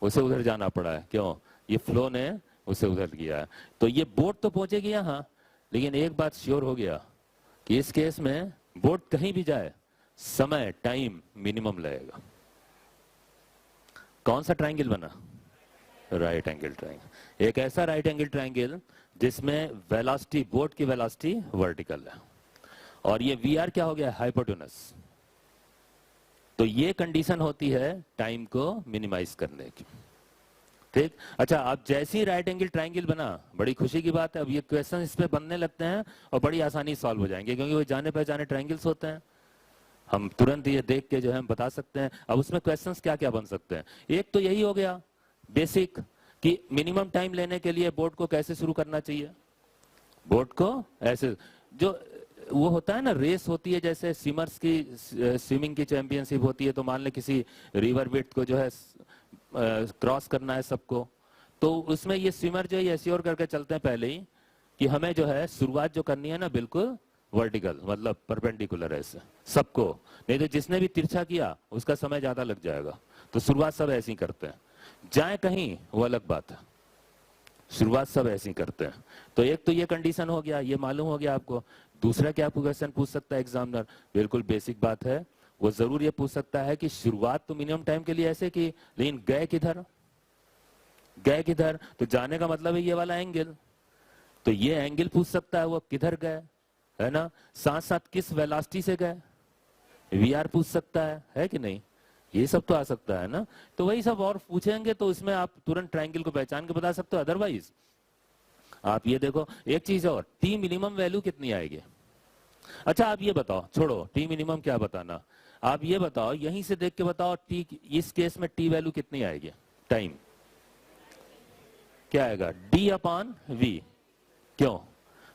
उसे उधर जाना पड़ा है। क्यों? ये फ्लो ने उसे उधर किया है। तो ये बोट तो पहुंचेगी यहां, लेकिन एक बात श्योर हो गया कि इस केस में बोट कहीं भी जाए समय टाइम मिनिमम लगेगा। कौन सा ट्रायंगल बना? Right angle triangle. एक ऐसा राइट एंगल ट्रायंगल जिसमें वेलोसिटी, बोट की वेलोसिटी वर्टिकल है, और ये वी आर क्या हो गया? हाइपोटेनस। तो ये कंडीशन होती है टाइम को मिनिमाइज करने की, ठीक। अच्छा, अब जैसे ही राइट एंगल ट्रायंगल बना, बड़ी खुशी की बात है, अब ये क्वेश्चन इस पे बनने लगते हैं और बड़ी आसानी सॉल्व हो जाएंगे, क्योंकि वो जाने पहचाने ट्रायंगल्स होते हैं। हम तुरंत ये देख के जो है हम बता सकते हैं। अब उसमें क्वेश्चंस क्या क्या बन सकते हैं? एक तो यही हो गया बेसिक कि मिनिमम टाइम लेने के लिए बोट को कैसे शुरू करना चाहिए। बोट को ऐसे, जो वो होता है ना, रेस होती है जैसे स्विमर्स की, स्विमिंग की चैंपियनशिप होती है, तो मान ले किसी रिवर विड्थ को जो है क्रॉस करना है सबको, तो उसमें ये स्विमर जो है एश्योर करके चलते हैं पहले ही कि हमें जो है शुरुआत जो करनी है ना बिल्कुल वर्टिकल, मतलब परपेंडिकुलर ऐसे सबको, नहीं तो जिसने भी तिरछा किया उसका समय ज्यादा लग जाएगा। तो शुरुआत सब ऐसे ही करते हैं, जाए कहीं वो अलग बात है, शुरुआत सब ऐसे ही करते हैं। तो एक तो ये कंडीशन हो गया, ये मालूम हो गया आपको। दूसरा क्या क्वेश्चन पूछ सकता है एग्जामिनर? बिल्कुल बेसिक बात है, वो जरूर ये पूछ सकता है कि शुरुआत तो मिनिमम टाइम के लिए ऐसे की, लेकिन गए किधर? गए किधर? तो जाने का मतलब है ये वाला एंगल, तो ये एंगल पूछ सकता है वो किधर गए, है ना। साथ साथ किस वेलोसिटी से गए, वी आर पूछ सकता है कि नहीं? ये सब तो आ सकता है ना। तो वही सब और पूछेंगे तो इसमें आप तुरंत ट्रायंगल को पहचान के बता सकते हो। अदरवाइज आप ये देखो, एक चीज और, टी मिनिमम वैल्यू कितनी आएगी? अच्छा आप ये बताओ, छोड़ो टी मिनिमम क्या बताना, आप ये बताओ, यहीं से देख के बताओ, टी इस केस में टी वैल्यू कितनी आएगी? टाइम क्या आएगा? D upon V. क्यों?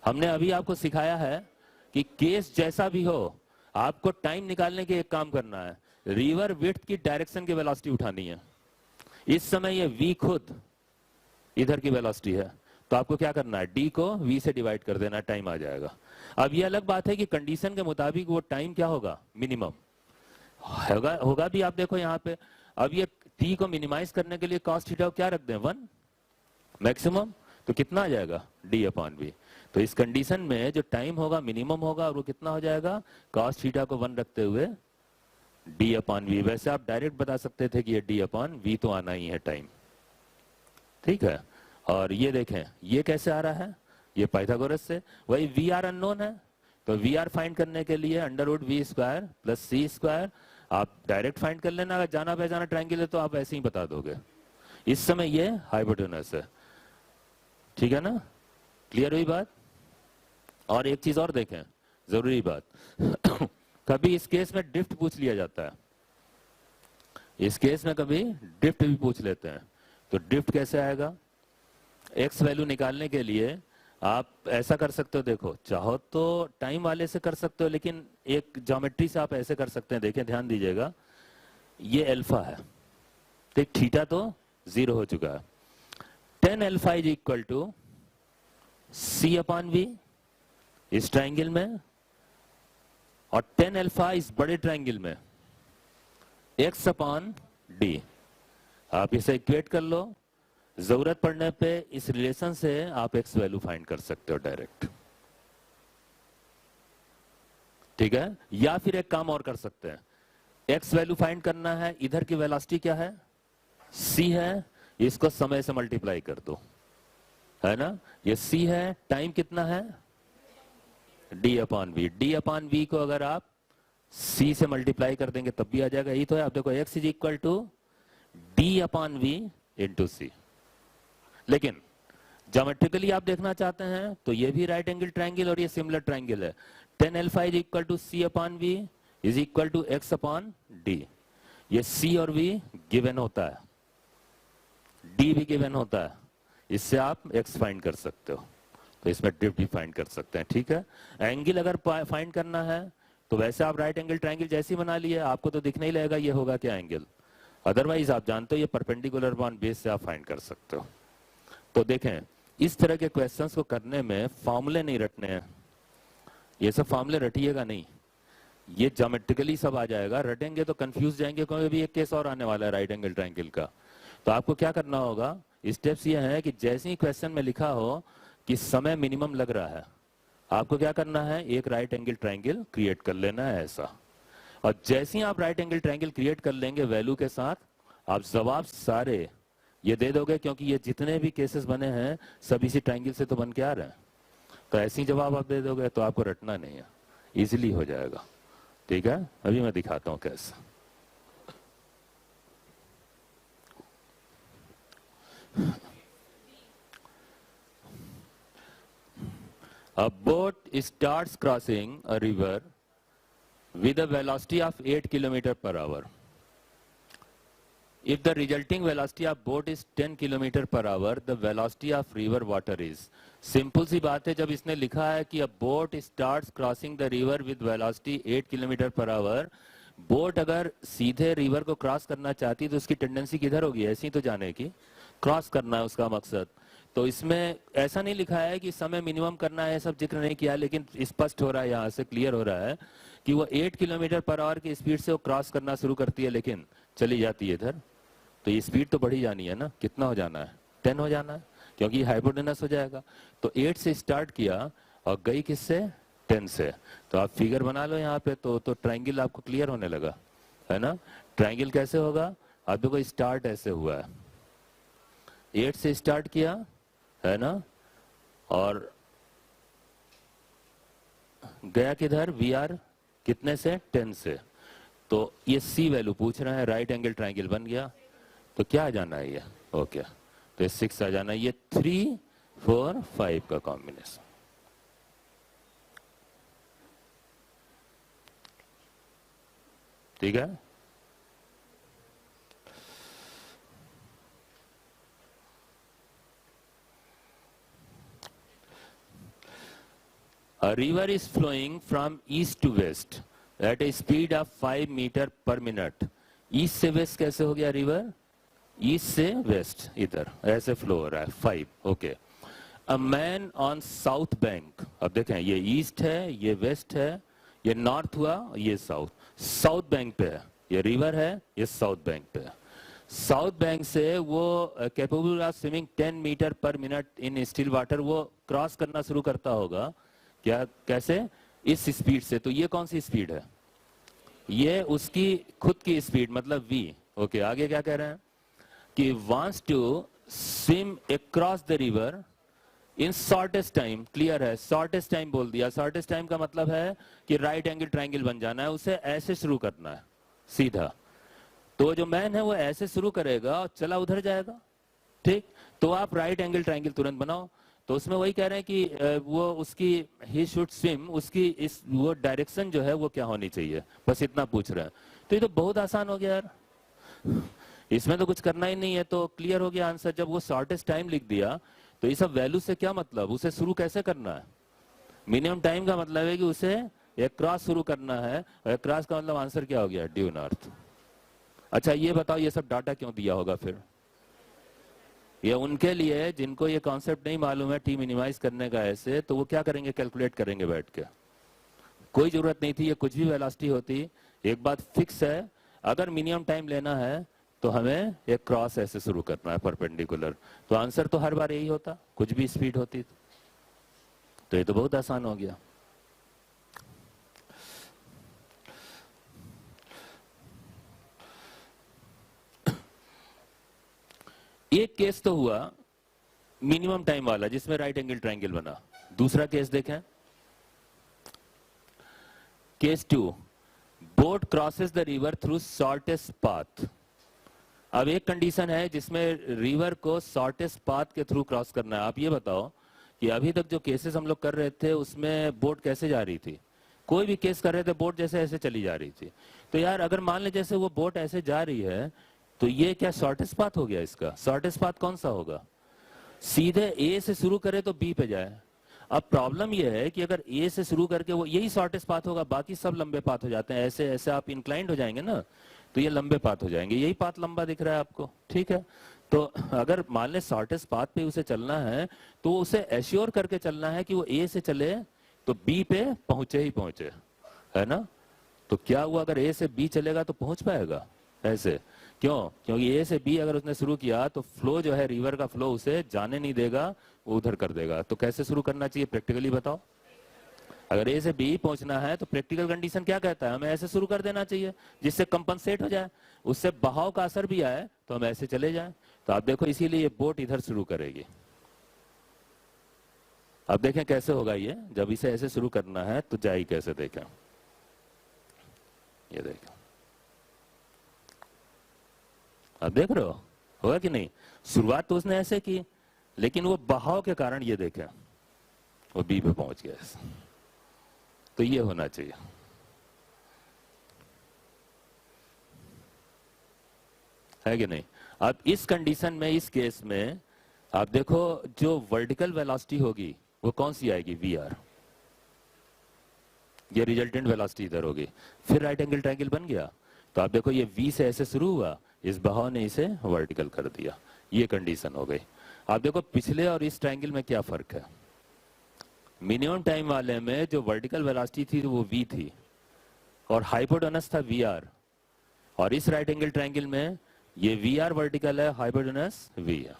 हमने अभी आपको सिखाया है कि केस जैसा भी हो आपको टाइम निकालने के एक काम करना है, रिवर विड्थ की डायरेक्शन की वेलोसिटी उठानी है। इस समय ये v खुद इधर की वेलोसिटी है, तो आपको क्या करना है? d को v से डिवाइड कर देना, टाइम आ जाएगा। अब ये अलग बात है कि कंडीशन के मुताबिक वो टाइम क्या होगा? मिनिमम होगा भी। आप देखो यहाँ पे, अब ये t को मिनिमाइज करने के लिए cos थीटा क्या रख दें? 1 मैक्सिमम, तो कितना आ जाएगा? d upon v। तो इस कंडीशन में जो टाइम होगा मिनिमम होगा, और वो कितना हो जाएगा? cos थीटा को 1 रखते हुए d अपॉन वी। वैसे आप डायरेक्ट बता सकते थे कि ये d अपॉन वी तो आना ही है टाइम, ठीक है। और ये देखें ये कैसे आ रहा है? ये पाइथागोरस से। वही वी आर अननोन है, तो वी आर फाइंड करने के लिए under root V square plus C square आप डायरेक्ट फाइंड कर लेना। अगर जाना पहचाना ट्रायंगल है तो आप ऐसे ही बता दोगे। इस समय ये हाइपोटेनस है, ठीक है ना। क्लियर हुई बात? और एक चीज और देखें, जरूरी बात कभी इस केस में ड्रिफ्ट पूछ लिया जाता है, इस केस में कभी ड्रिफ्ट भी पूछ लेते हैं। तो ड्रिफ्ट कैसे आएगा? एक्स वैल्यू निकालने के लिए आप ऐसा कर सकते हो, देखो चाहो तो टाइम वाले से कर सकते हो, लेकिन एक ज्योमेट्री से आप ऐसे कर सकते हैं, देखें ध्यान दीजिएगा, ये अल्फा है, ठीक, थीटा तो 0 हो चुका है। tan alpha is equal to C upon V इस ट्राइंगल में, और tan अल्फा इस बड़े ट्राइंगल में x अपॉन D। आप इसे इक्वेट कर लो, जरूरत पड़ने पे इस रिलेशन से आप x वैल्यू फाइंड कर सकते हो डायरेक्ट, ठीक है। या फिर एक काम और कर सकते हैं, x वैल्यू फाइंड करना है, इधर की वेलोसिटी क्या है, c है, इसको समय से मल्टीप्लाई कर दो, है ना, ये c है, टाइम कितना है d upon V, d upon V को अगर आप c से मल्टीप्लाई कर देंगे तब भी आ जाएगा, यही तो है। आप देखो x is equal to d upon V into C. लेकिन ज्योमेट्रिकली आप देखना चाहते हैं तो ये भी राइट एंगल ट्राइंगल और ये सिमिलर ट्राइंगल है। tan alpha is equal to c upon V is equal to x upon d। ये c और v गिवन होता है, d भी गिवन होता है, इससे आप x फाइंड कर सकते हो, तो इसमें ड्रिफ्ट भी फाइंड कर सकते हैं, ठीक है। एंगल अगर फाइंड करना है तो वैसे आप राइट एंगल ट्राइंगल जैसे ही बना लिए, आपको तो दिखने ही लगेगा ये होगा क्या एंगल, अदरवाइज आप जानते हो ये परपेंडिकुलर अपॉन बेस से आप फाइंड कर सकते हो। तो देखें, इस तरह के क्वेश्चंस को करने में फॉर्मूले नहीं रटने हैं, ये सब फॉर्मूले रटिएगा नहीं, ये ज्योमेट्रिकली सब आ जाएगा, रटेंगे तो कंफ्यूज जाएंगे, क्योंकि भी एक केस और आने वाला है राइट एंगल ट्राइंगल का। तो आपको क्या करना होगा, स्टेप्स ये हैं कि जैसे ही क्वेश्चन में लिखा हो कि समय मिनिमम लग रहा है, आपको क्या करना है, एक राइट एंगल ट्राइंगल क्रिएट कर लेना है ऐसा, और जैसे ही आप राइट एंगल ट्राइंगल क्रिएट कर लेंगे वैल्यू के साथ, आप जवाब सारे ये दे दोगे, क्योंकि ये जितने भी केसेस बने हैं सब इसी ट्राइंगल से तो बन के आ रहे हैं, तो ऐसे ही जवाब आप दे दोगे, तो आपको रटना नहीं है, इजीली हो जाएगा, ठीक है। अभी मैं दिखाता हूं कैसे। A boat starts crossing a river with a velocity of 8 km per hour. If the resulting velocity of boat is 10 km per hour, the velocity of river water is. Simple सी बात है, जब इसने लिखा है कि a boat starts crossing the river with velocity 8 km per hour, boat अगर सीधे रिवर को क्रॉस करना चाहती है तो उसकी टेंडेंसी किधर होगी, ऐसी ही तो जाने की, क्रॉस करना है उसका मकसद। तो इसमें ऐसा नहीं लिखा है कि समय मिनिमम करना है, सब जिक्र नहीं किया, लेकिन स्पष्ट हो रहा है, यहाँ से क्लियर हो रहा है कि वो 8 किलोमीटर पर आवर की स्पीड से वो क्रॉस करना शुरू करती है, लेकिन चली जाती है इधर, तो ये स्पीड तो बढ़ी जानी है ना, कितना हो जाना है, 10 हो जाना है, क्योंकि हाइपोटेनस हो जाएगा। तो 8 से स्टार्ट किया और गई किससे, 10 से। तो आप फिगर बना लो यहाँ पे, तो ट्राइंगल आपको क्लियर होने लगा, है ना। ट्राइंगल कैसे होगा, आप देखो स्टार्ट ऐसे हुआ है, 8 से स्टार्ट किया, है ना, और गया किधर, वी आर कितने से, 10 से। तो ये सी वैल्यू पूछ रहा है, राइट एंगल ट्राइंगल बन गया, तो क्या आ जाना है ये, ओके, तो 6 आ जाना है, ये 3, 4, 5 का कॉम्बिनेशन, ठीक है। A river is flowing from east to west at a speed of 5 meter per minute. East से वेस्ट कैसे हो गया रिवर, ईस्ट से वेस्ट इधर ऐसे फ्लो हो रहा है, 5, okay. A man on south bank, अब देखें ये ईस्ट है, ये वेस्ट है, ये नॉर्थ हुआ, ये साउथ, साउथ बैंक पे है, ये रिवर है, ये साउथ बैंक पे है। साउथ बैंक से वो capable of swimming 10 metre per minute in still water, वो क्रॉस करना शुरू करता होगा, क्या, कैसे, इस स्पीड से। तो ये कौन सी स्पीड है, ये उसकी खुद की स्पीड, मतलब v, ओके। आगे क्या कह रहे हैं कि wants to swim across the river in shortest time, clear है, शॉर्टेस्ट टाइम बोल दिया। शॉर्टेस्ट टाइम का मतलब है कि राइट एंगल ट्राइंगल बन जाना है, उसे ऐसे शुरू करना है सीधा, तो जो मैन है वो ऐसे शुरू करेगा और चला उधर जाएगा, ठीक। तो आप राइट एंगल ट्राइंगल तुरंत बनाओ, तो उसमें वही कह रहे हैं कि वो उसकी ही शुड स्विम, उसकी इस वो डायरेक्शन जो है वो क्या होनी चाहिए, बस इतना पूछ रहे हैं। तो ये तो बहुत आसान हो गया यार, इसमें तो कुछ करना ही नहीं है, तो क्लियर हो गया आंसर। जब वो शॉर्टेस्ट टाइम लिख दिया तो ये सब वैल्यू से क्या मतलब, उसे शुरू कैसे करना है? मिनिमम टाइम का मतलब है कि उसे एक क्रॉस शुरू करना है, और एक क्रॉस का मतलब आंसर क्या हो गया, ड्यू नॉर्थ। अच्छा ये बताओ ये सब डाटा क्यों दिया होगा फिर? ये उनके लिए जिनको ये कॉन्सेप्ट नहीं मालूम है टी मिनिमाइज करने का ऐसे, तो वो क्या करेंगे, कैलकुलेट करेंगे बैठ के। कोई जरूरत नहीं थी, ये कुछ भी वेलोसिटी होती। एक बात फिक्स है, अगर मिनिमम टाइम लेना है तो हमें एक क्रॉस ऐसे शुरू करना है परपेंडिकुलर, तो आंसर तो हर बार यही होता, कुछ भी स्पीड होती तो ये तो बहुत आसान हो गया। एक केस तो हुआ मिनिमम टाइम वाला जिसमें राइट एंगल ट्रायंगल बना। दूसरा केस देखें, case 2, boat crosses the river through shortest path. अब एक कंडीशन है जिसमें रिवर को शॉर्टेस्ट पाथ के थ्रू क्रॉस करना है। आप ये बताओ कि अभी तक जो केसेस हम लोग कर रहे थे उसमें बोट कैसे जा रही थी? कोई भी केस कर रहे थे बोट जैसे ऐसे चली जा रही थी। तो यार अगर मान ले जैसे वो बोट ऐसे जा रही है तो ये क्या शॉर्टेस्ट पाथ हो गया? इसका शॉर्टेस्ट पाथ कौन सा होगा? सीधे ए से शुरू करे तो बी पे जाए। अब प्रॉब्लम यह है कि अगर ए से शुरू करके वो यही शॉर्टेस्ट पाथ होगा, बाकी सब लंबे पाथ हो जाते हैं। ऐसे ऐसे आप इंक्लाइंड हो जाएंगे ना, तो ये लंबे पाथ हो जाएंगे। यही पाथ लंबा दिख रहा है आपको, ठीक है? तो अगर मान ले शॉर्टेस्ट पाथ पे उसे चलना है तो उसे एश्योर करके चलना है कि वो ए से चले तो बी पे पहुंचे ही पहुंचे, है ना? तो क्या हुआ, अगर ए से बी चलेगा तो पहुंच पाएगा ऐसे? क्यों? क्योंकि ए से बी अगर उसने शुरू किया तो फ्लो जो है रिवर का फ्लो उसे जाने नहीं देगा, वो उधर कर देगा। तो कैसे शुरू करना चाहिए प्रैक्टिकली बताओ? अगर ए से बी पहुंचना है तो प्रैक्टिकल कंडीशन क्या कहता है, हमें ऐसे शुरू कर देना चाहिए जिससे कंपनसेट हो जाए, उससे बहाव का असर भी आए तो हम ऐसे चले जाएं। तो आप देखो इसीलिए ये बोट इधर शुरू करेगी। अब देखें कैसे होगा ये, जब इसे ऐसे शुरू करना है तो जाए कैसे, देखें ये देखें। आप देख रहे हो होगा कि नहीं? शुरुआत तो उसने ऐसे की लेकिन वो बहाव के कारण ये देखें वो बी पे पहुंच गया ऐसे। तो ये होना चाहिए। है कि नहीं? अब इस कंडीशन में, इस केस में आप देखो जो वर्टिकल वेलोसिटी होगी वो कौन सी आएगी, वी आर। ये रिजल्टेंट वेलोसिटी इधर होगी, फिर राइट एंगल ट्रायंगल बन गया। तो आप देखो ये वी से ऐसे शुरू हुआ, इस बहाव ने इसे वर्टिकल कर दिया, ये कंडीशन हो गई। आप देखो पिछले और इस ट्रायंगल में क्या फर्क है। मिनिमम टाइम वाले में जो वर्टिकल वेलोसिटी थी वो वी थी और हाइपोटेनस था वी आर, और इस राइट एंगल ट्रायंगल में ये वी आर वर्टिकल है, हाइपोटेनस वी है।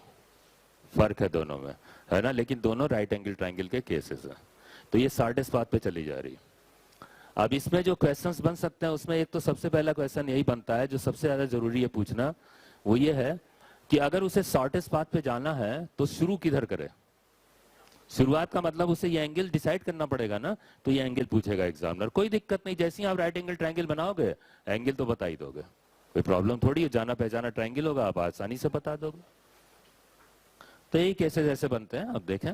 फर्क है दोनों में, है ना? लेकिन दोनों राइट एंगल ट्रायंगल के केसेस हैं। तो ये शॉर्टेस्ट पाथ पे चली जा रही है। अब इसमें जो क्वेश्चंस बन सकते हैं उसमें एक तो सबसे पहला क्वेश्चन यही बनता है जो सबसे ज्यादा जरूरी है पूछना, वो ये है कि अगर उसे शॉर्टेस्ट पाथ पे जाना है तो शुरू किधर करे? शुरुआत का मतलब उसे ये एंगल डिसाइड करना पड़ेगा ना, तो ये एंगल पूछेगा एग्जामिनर। कोई दिक्कत नहीं, जैसे ही आप राइट एंगल ट्रायंगल बनाओगे एंगल तो बता ही दोगे, कोई प्रॉब्लम थोड़ी है। जाना पहचाना ट्रायंगल होगा, आप आसानी से बता दोगे। तो यही केसेस ऐसे बनते हैं। अब देखें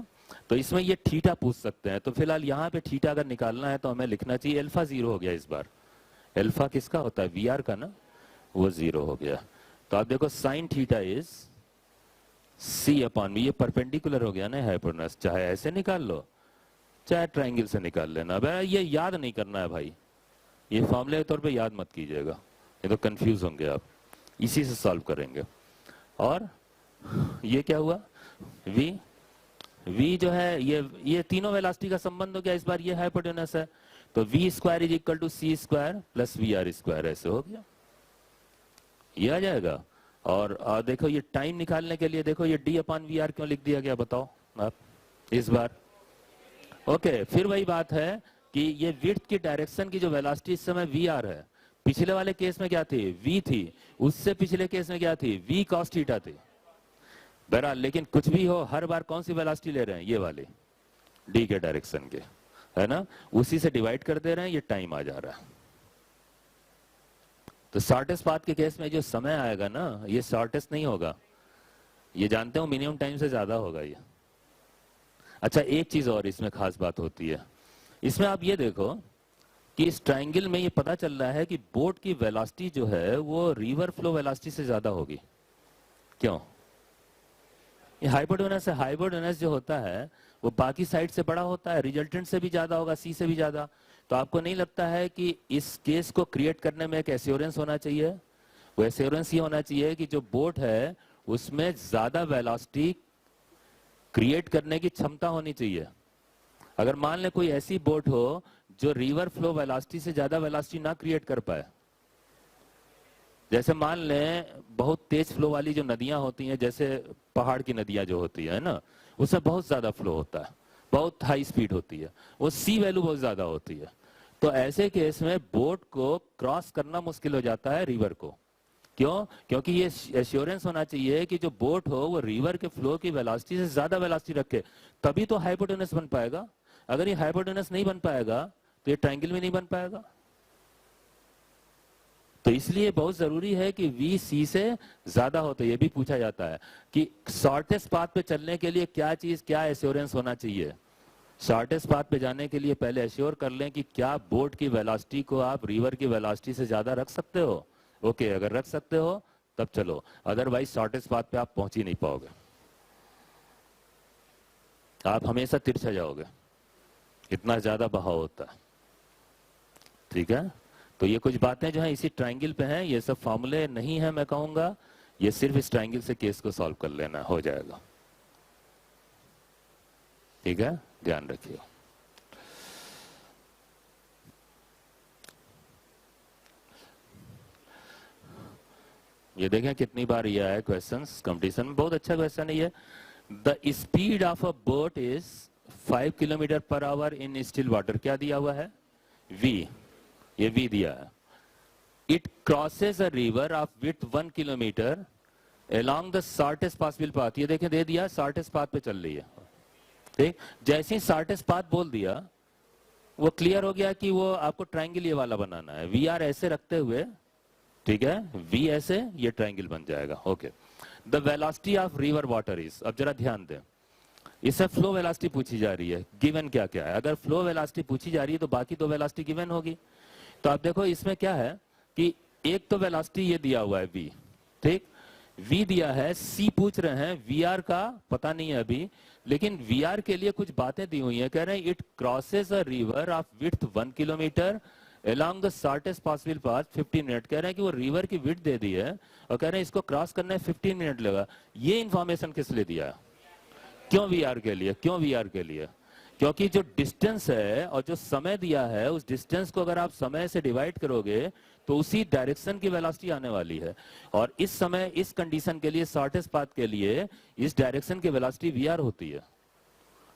तो इसमें ये थीटा पूछ सकते हैं, तो फिलहाल यहाँ पे थीटा अगर निकालना है तो हमें लिखना चाहिए अल्फा 0 हो गया इस बार। अल्फा किसका होता है, वी आर का ना, वो 0 हो गया। तो आप देखो sine theta is C upon B, ये परपेंडिकुलर हो गया ना हाइपोटेनस। चाहे ऐसे निकाल लो चाहे ट्रायंगल से निकाल लेना। भाई ये याद नहीं करना है भाई, ये फॉर्मूले के तौर पे याद मत कीजिएगा, ये तो कंफ्यूज होंगे आप। इसी से सॉल्व करेंगे। और ये क्या हुआ, v जो है ये तीनों वेलोसिटी का संबंध हो गया इस बार, ये हाइपोटेनस है तो v square is equal to C square plus V R square, ऐसे हो गया, ये आ जाएगा। और देखो ये टाइम निकालने के लिए देखो ये d अपॉन वी आर क्यों लिख दिया गया बताओ आप इस बार। ओके, फिर वही बात है कि ये विड्थ की डायरेक्शन की जो वेलोसिटी इस समय वी आर है, पिछले वाले केस में क्या थी, v थी, उससे पिछले केस में क्या थी, v cos थीटा थी। बहरहाल लेकिन कुछ भी हो हर बार कौन सी वेलोसिटी ले रहे हैं, ये वाली d के डायरेक्शन के, है ना? उसी से डिवाइड कर दे रहे हैं, ये टाइम आ जा रहा है। तो शॉर्टेस्ट पाथ के केस में जो समय आएगा ना, ये शॉर्टेस्ट नहीं होगा, ये जानते हो मिनिमम टाइम से ज्यादा होगा ये। अच्छा एक चीज और इसमें खास बात होती है, इसमें आप ये देखो कि इस ट्रायंगल में ये पता चल रहा है कि बोट की वेलोसिटी जो है वो रिवर फ्लो वेलोसिटी से ज्यादा होगी। क्यों? हाइपोटेनस है, हाइपोटेनस जो होता है वो बाकी साइड से बड़ा होता है, रिजल्टेंट से भी ज्यादा होगा, सी से भी ज्यादा। तो आपको नहीं लगता है कि इस केस को क्रिएट करने में एक एश्योरेंस होना चाहिए? वो एश्योरेंस ये होना चाहिए कि जो बोट है उसमें ज्यादा वेलोसिटी क्रिएट करने की क्षमता होनी चाहिए। अगर मान ले कोई ऐसी बोट हो जो रिवर फ्लो वेलोसिटी से ज्यादा वेलोसिटी ना क्रिएट कर पाए, जैसे मान लें बहुत तेज फ्लो वाली जो नदियां होती हैं, जैसे पहाड़ की नदियां जो होती है ना, उसमें बहुत ज्यादा फ्लो होता है, बहुत हाई स्पीड होती है, वो सी वैल्यू बहुत ज्यादा होती है। तो ऐसे केस में बोट को क्रॉस करना मुश्किल हो जाता है रिवर को। क्यों? क्योंकि ये एश्योरेंस होना चाहिए कि जो बोट हो वो रिवर के फ्लो की वेलोसिटी से ज्यादा वेलोसिटी रखे, तभी तो हाइपोटेनस बन पाएगा। अगर ये हाइपोटेनस नहीं बन पाएगा तो ये ट्रायंगल भी नहीं बन पाएगा। तो इसलिए बहुत जरूरी है कि वी सी से ज्यादा हो। तो ये भी पूछा जाता है कि शॉर्टेस्ट पाथ पे चलने के लिए क्या चीज, क्या एश्योरेंस होना चाहिए। शॉर्टेस्ट पाथ पे जाने के लिए पहले एश्योर कर लें कि क्या बोट की वेलोसिटी को आप रिवर की वेलोसिटी से ज्यादा रख सकते हो। ओके, अगर रख सकते हो तब चलो, अदरवाइज शॉर्टेस्ट पाथ पे आप पहुंच ही नहीं पाओगे, आप हमेशा तिरछा जाओगे, इतना ज्यादा बहाव होता है। ठीक है, तो ये कुछ बातें जो है इसी ट्रायंगल पे हैं, ये सब फॉर्मूले नहीं है मैं कहूंगा, ये सिर्फ इस ट्रायंगल से केस को सॉल्व कर लेना हो जाएगा। ठीक है, ध्यान रखिए। ये देखें कितनी बार ये आया क्वेश्चंस कंपटीशन में, बहुत अच्छा क्वेश्चन है ये। The speed of a boat is 5 kilometre per hour in still water. क्या दिया हुआ है? v, ये v दिया है। It crosses a river of width 1 kilometre along the shortest possible path. ये देखें दे दिया, शॉर्टेस्ट पाथ पे चल रही है। ठीक, जैसे ही शॉर्टेस्ट पाथ बोल दिया वो क्लियर हो गया कि वो आपको ट्रायंगल ये वाला बनाना है। वी आर ऐसे रखते हुए, ठीक है, वी ऐसे, ये ट्रायंगल बन जाएगा। Okay, the velocity of river water is, अब जरा ध्यान दें, इससे फ्लो वेलोसिटी पूछी जा रही है, गिवन क्या क्या है। अगर फ्लो वेलोसिटी पूछी जा रही है तो बाकी दो वेलोसिटी गिवन होगी। तो आप देखो इसमें क्या है कि एक तो वेलोसिटी ये दिया हुआ है v, ठीक, v दिया है, c पूछ रहे हैं, vr का पता नहीं है अभी, लेकिन vr के लिए कुछ बातें दी हुई हैं। कह रहे हैं it crosses a river of width 1 kilometre along the shortest possible path 15 minute. कह रहे हैं कि वो रिवर की विड्थ दे दी है और कह रहे हैं इसको क्रॉस करने में 15 मिनट लगा। ये इंफॉर्मेशन किस लिए दिया है? क्यों वीआर के लिए? क्यों वीआर के लिए? क्योंकि जो डिस्टेंस है और जो समय दिया है, उस डिस्टेंस को अगर आप समय से डिवाइड करोगे तो उसी डायरेक्शन की वेलोसिटी आने वाली है। और इस समय इस कंडीशन के लिए, शॉर्टेस्ट पाथ के लिए, इस डायरेक्शन की वेलोसिटी वीआर होती है।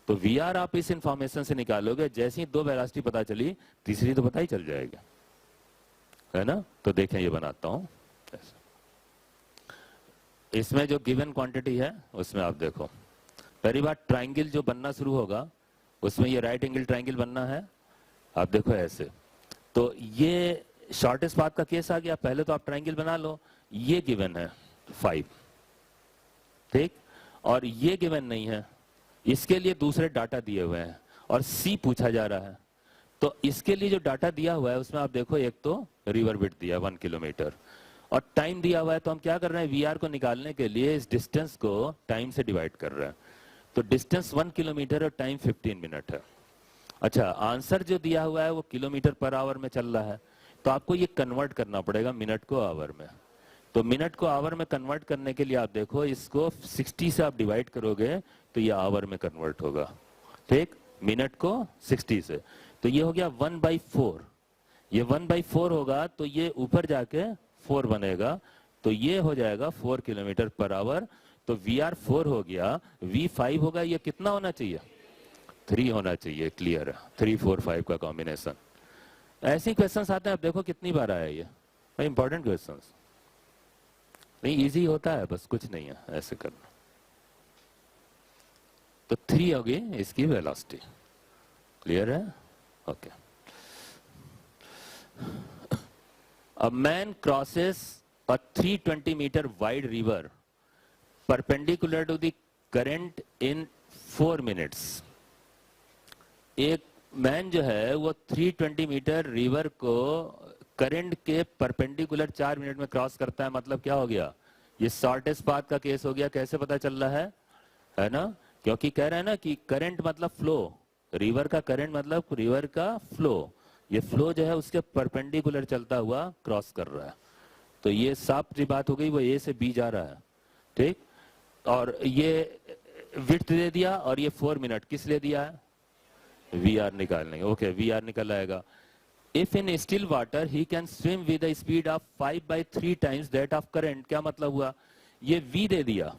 तो वीआर आप इस इंफॉर्मेशन से निकालोगे, जैसे ही दो वेलोसिटी पता चली तीसरी तो पता ही चल जाएगी, है ना। तो देखें ये बनाता हूं, इसमें जो गिवन क्वांटिटी है उसमें आप देखो, पहली बार ट्रायंगल जो बनना शुरू होगा उसमें ये राइट एंगल ट्रायंगल बनना है। आप देखो ऐसे, तो ये शॉर्टेस्ट पाथ का केस आ गया। पहले तो आप ट्रायंगल बना लो, ये गिवन है 5, ठीक, और ये गिवन नहीं है, इसके लिए दूसरे डाटा दिए हुए हैं और सी पूछा जा रहा है। तो इसके लिए जो डाटा दिया हुआ है उसमें आप देखो, एक तो रिवर विड्थ दिया 1 किलोमीटर और टाइम दिया हुआ है। तो हम क्या कर रहे हैं, वीआर को निकालने के लिए इस डिस्टेंस को टाइम से डिवाइड कर रहे हैं। तो डिस्टेंस 1 किलोमीटर और टाइम 15 मिनट है। अच्छा, आंसर जो दिया हुआ है वो किलोमीटर पर आवर में चल रहा है, तो आपको ये कन्वर्ट करना पड़ेगा मिनट को आवर में। तो मिनट को आवर में कन्वर्ट करने के लिए आप देखो, इसको 60 से आप डिवाइड करोगे तो ये आवर में कन्वर्ट होगा, ठीक, मिनट को 60 से। तो ये हो गया 1/4, ये 1/4 होगा तो ये ऊपर जाके 4 बनेगा, तो ये हो जाएगा 4 किलोमीटर पर आवर। तो VR 4 हो गया, V 5 होगा। ये कितना होना चाहिए? 3 होना चाहिए। क्लियर है, 3 4 5 का कॉम्बिनेशन। ऐसे क्वेश्चंस आते हैं, अब देखो कितनी बार आया ये, भाई इंपॉर्टेंट क्वेश्चंस नहीं, इजी होता है, बस कुछ नहीं है ऐसे करना। तो 3 होगी इसकी वेलोसिटी। क्लियर है? Okay. A man crosses a 320 meter wide river perpendicular to the current in 4 minutes. एक मैन जो है वो 320 मीटर रिवर को करंट के परपेंडिकुलर 4 मिनट में क्रॉस करता है। मतलब क्या हो गया, ये शॉर्टेस्ट पाथ का केस हो गया। कैसे पता चल रहा है? है ना, क्योंकि कह रहे हैं ना कि करंट मतलब फ्लो, रिवर का करंट मतलब रिवर का फ्लो, ये फ्लो जो है उसके परपेंडिकुलर चलता हुआ क्रॉस कर रहा है। तो ये साफ सी बात हो गई, वो ए से बी जा रहा है, ठीक। और ये विड्थ दे दिया और ये 4 मिनट किस लिए दिया है, वी आर निकालने, ओके वी आर निकल आएगा। If in still water he can swim with the speed of 5/3 times that of current, क्या मतलब हुआ, ये वी दे दिया,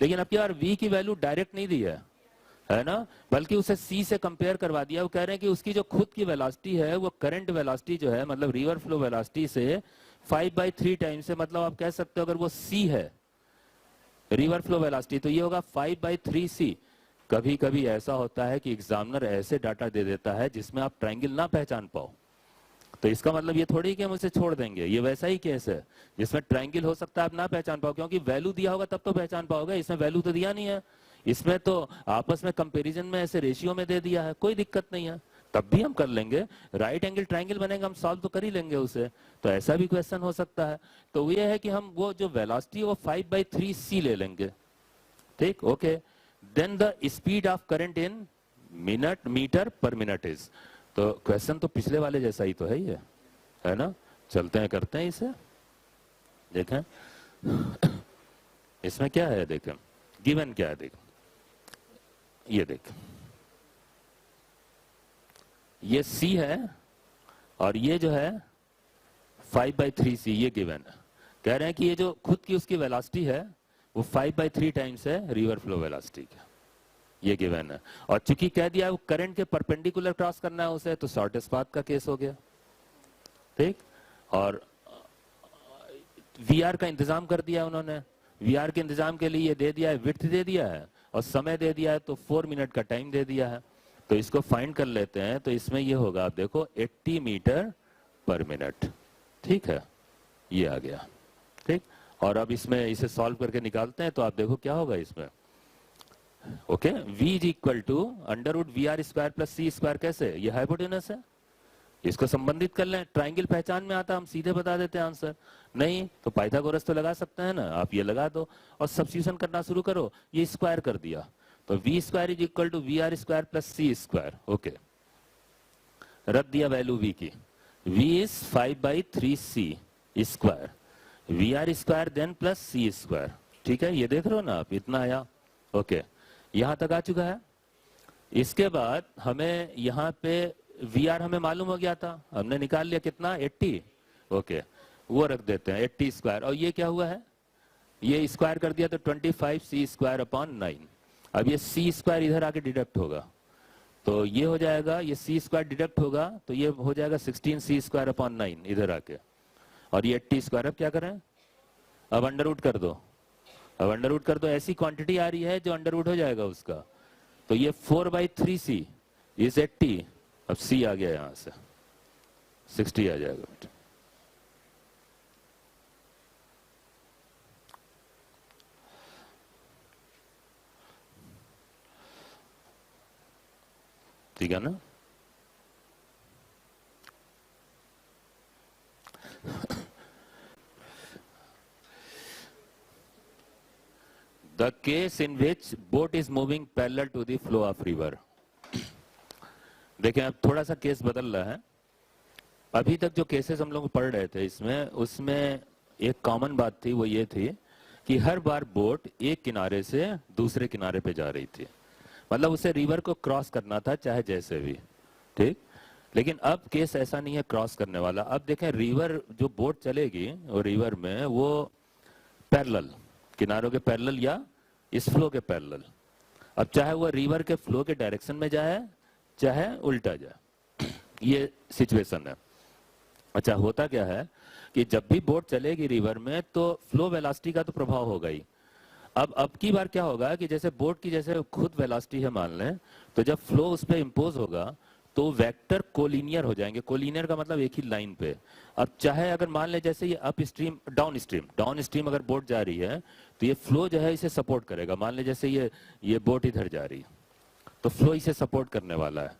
लेकिन अब यार वी की वैल्यू डायरेक्ट नहीं दी है ना, बल्कि उसे सी से कंपेयर करवा दिया। वो कह रहे हैं कि उसकी जो खुद की वेलोसिटी है वो करंट वेलोसिटी जो है, मतलब रिवर फ्लो वेलोसिटी से 5/3 टाइम्स है, मतलब आप कह सकते हो अगर वो सी है रिवर फ्लो वेलोसिटी तो ये होगा 5/3 सी। कभी कभी ऐसा होता है कि एग्जामिनर ऐसे डाटा दे देता है जिसमें आप ट्रायंगल ना पहचान पाओ, तो इसका मतलब ये थोड़ी कि हम उसे छोड़ देंगे, ये वैसा ही केस है जिसमें ट्रायंगल हो सकता है आप ना पहचान पाओ, क्योंकि वैल्यू दिया होगा तब तो पहचान पाओगे, इसमें वैल्यू तो दिया नहीं है, इसमें तो आपस में कंपैरिजन में ऐसे रेशियो में दे दिया है, कोई दिक्कत नहीं है, तब भी हम कर लेंगे। राइट एंगल ट्रायंगल बनेगा हम सॉल्व तो कर ही लेंगे उसे, तो ऐसा भी क्वेश्चन हो सकता है। तो ये है कि हम वो जो वेलोसिटी वो 5/3 सी ले लेंगे, ठीक, okay. Then the speed of current in minute metre per minute is, तो क्वेश्चन तो पिछले वाले जैसा ही तो है ना, चलते हैं करते हैं इसे, देखें इसमें क्या है, देखें गिवन क्या है, देखें ये देख, ये सी है और ये जो है 5/3 सी, ये गिवन है। कह रहे हैं कि ये जो खुद की उसकी वेलोसिटी है वो 5/3 टाइम्स है रिवर फ्लो वेलोसिटी का, ये गिवन है। और चूंकि कह दिया वो करंट के परपेंडिकुलर क्रॉस करना है उसे, तो शॉर्टेस्ट पाथ का केस हो गया, ठीक। और वी आर का इंतजाम कर दिया उन्होंने, वी आर के इंतजाम के लिए ये दे दिया है, विड्थ दे दिया है और समय दे दिया है, तो 4 मिनट का टाइम दे दिया है। तो इसको फाइंड कर लेते हैं, तो इसमें ये होगा, आप देखो 80 मीटर पर मिनट, ठीक है, ये आ गया, ठीक। और अब इसमें इसे सॉल्व करके निकालते हैं, तो आप देखो क्या होगा इसमें, okay, v is equal to √VR² plus C², कैसे, ये हाइपोटेनस है, इसको संबंधित कर लें, ट्रायंगल पहचान में आता हम सीधे बता देते हैं आंसर, नहीं तो पाइथागोरस तो लगा सकते हैं ना, आप ये लगा दो और सब्स्टिट्यूशन करना शुरू करो, ये स्क्वायर कर दिया, तो v² is equal to VR² plus C², okay, रख दिया वैल्यू v की, v इज 5/3 C², VR² then plus C², ठीक है, ये देख रहे हो ना आप, इतना आया, ओके, यहां तक आ चुका है। इसके बाद हमें यहाँ पे VR हमें मालूम हो गया था, हमने निकाल लिया कितना, 80, ओके, वो रख देते हैं 80², और ये क्या हुआ है, ये स्क्वायर कर दिया तो 25C²/9। अब ये C² इधर आके डिडक्ट होगा, तो ये हो जाएगा, ये C² डिडक्ट होगा तो ये हो जाएगा 16C²/9 इधर आके, और ये 80², अब क्या करें, अब अंडर रूट कर दो, अब अंडर रूट कर दो, ऐसी क्वांटिटी आ रही है जो अंडर रूट हो जाएगा उसका, तो ये 4/3 C इज 80, अब C आ गया यहां से 60 आ जाएगा, ठीक है ना। The case in which boat is moving parallel to the flow of river. देखें अब थोड़ा सा केस बदल रहा है, अभी तक जो केसेस हम लोग पढ़ रहे थे इसमें, उसमें एक कॉमन बात थी, वो ये थी कि हर बार बोट एक किनारे से दूसरे किनारे पे जा रही थी, मतलब उसे रिवर को क्रॉस करना था चाहे जैसे भी, ठीक। लेकिन अब केस ऐसा नहीं है क्रॉस करने वाला, अब देखें रिवर जो बोट चलेगी और रिवर में वो पैरेलल, किनारों के पैरेलल या इस फ्लो के पैरेलल, अब चाहे वो रिवर के फ्लो के डायरेक्शन में जाए चाहे उल्टा जाए, ये सिचुएशन है। अच्छा, होता क्या है कि जब भी बोट चलेगी रिवर में तो फ्लो वेलोसिटी का तो प्रभाव होगा ही। अब की बार क्या होगा कि जैसे बोट की जैसे खुद वेलोसिटी है मान लें, तो जब फ्लो उस पर इम्पोज होगा तो वेक्टर कोलिनियर हो जाएंगे, कोलिनियर का मतलब एक ही लाइन पे। अब चाहे अगर मान ले जैसे ये अप स्ट्रीम डाउन स्ट्रीम अगर बोट जा रही है तो ये फ्लो जो है इसे सपोर्ट करेगा, मान ले जैसे ये बोट इधर जा रही है तो फ्लो इसे सपोर्ट करने वाला है,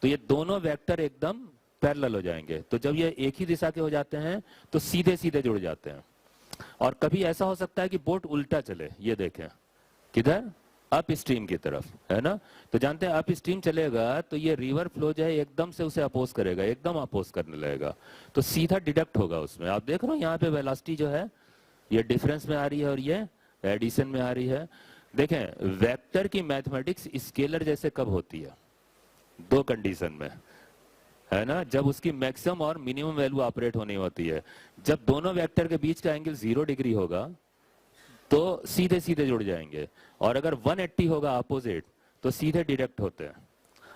तो ये दोनों वेक्टर एकदम पैरेलल हो जाएंगे, तो जब ये एक ही दिशा के हो जाते हैं तो सीधे सीधे जुड़ जाते हैं। और कभी ऐसा हो सकता है कि बोट उल्टा चले, ये देखें किधर, अप स्ट्रीम की तरफ, है ना। तो जानते हैं अप स्ट्रीम चलेगा तो ये रिवर फ्लो जो है एकदम से उसे अपोज करेगा, एकदम अपोज करने लगेगा, तो सीधा डिडक्ट होगा उसमें। आप देख रहे हो यहाँ पे वेलोसिटी जो है ये डिफरेंस में आ रही है और ये एडिशन में आ रही है। देखें वेक्टर की मैथमेटिक्स स्केलर जैसे कब होती है? दो कंडीशन में, है ना, जब उसकी मैक्सिमम और मिनिमम वैल्यू ऑपरेट होनी होती है। जब दोनों वेक्टर के बीच का एंगल 0 डिग्री होगा तो सीधे सीधे जुड़ जाएंगे, और अगर 180 होगा अपोजिट तो सीधे डिडक्ट होते हैं।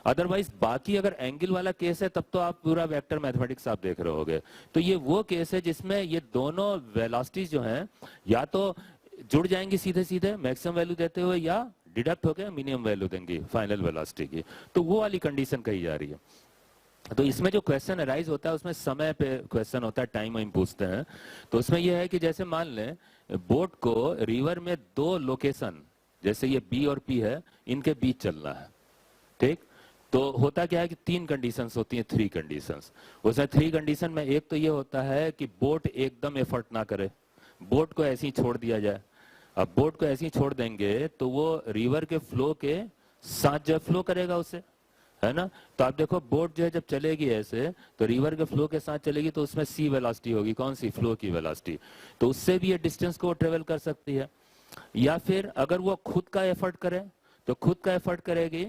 अदरवाइज बाकी अगर एंगल वाला केस है तब तो आप पूरा वेक्टर मैथमेटिक्स आप देख रहे होगे। तो ये वो केस है जिसमें ये दोनों वेलोसिटीज जो हैं या तो जुड़ जाएंगी सीधे सीधे मैक्सिमम वैल्यू देते हुए, या डिडक्ट होकर मिनिमम वैल्यू देंगी फाइनल वेलोसिटी की। तो वो वाली कंडीशन कही जा रही है। तो इसमें जो क्वेश्चन अराइज होता है उसमें समय पे क्वेश्चन होता है, टाइम हम पूछते हैं। तो उसमें यह है कि जैसे मान लें बोट को रिवर में दो लोकेशन, जैसे ये बी और पी है, इनके बीच चलना है, ठीक। तो होता क्या है कि तीन कंडीशंस होती हैं, थ्री कंडीशंस। उसमें थ्री कंडीशन में एक तो ये होता है कि बोट एकदम एफर्ट ना करे, बोट को ऐसे ही छोड़ दिया जाए। अब बोट को ऐसे ही छोड़ देंगे तो वो रिवर के फ्लो के साथ जो फ्लो करेगा उसे, है ना। तो आप देखो बोट जो है जब चलेगी ऐसे तो रिवर के फ्लो के साथ चलेगी तो उसमें सी वेलोसिटी होगी, कौन सी? फ्लो की वेलोसिटी। तो उससे भी ये डिस्टेंस को ट्रेवल कर सकती है। या फिर अगर वो खुद का एफर्ट करे तो खुद का एफर्ट करेगी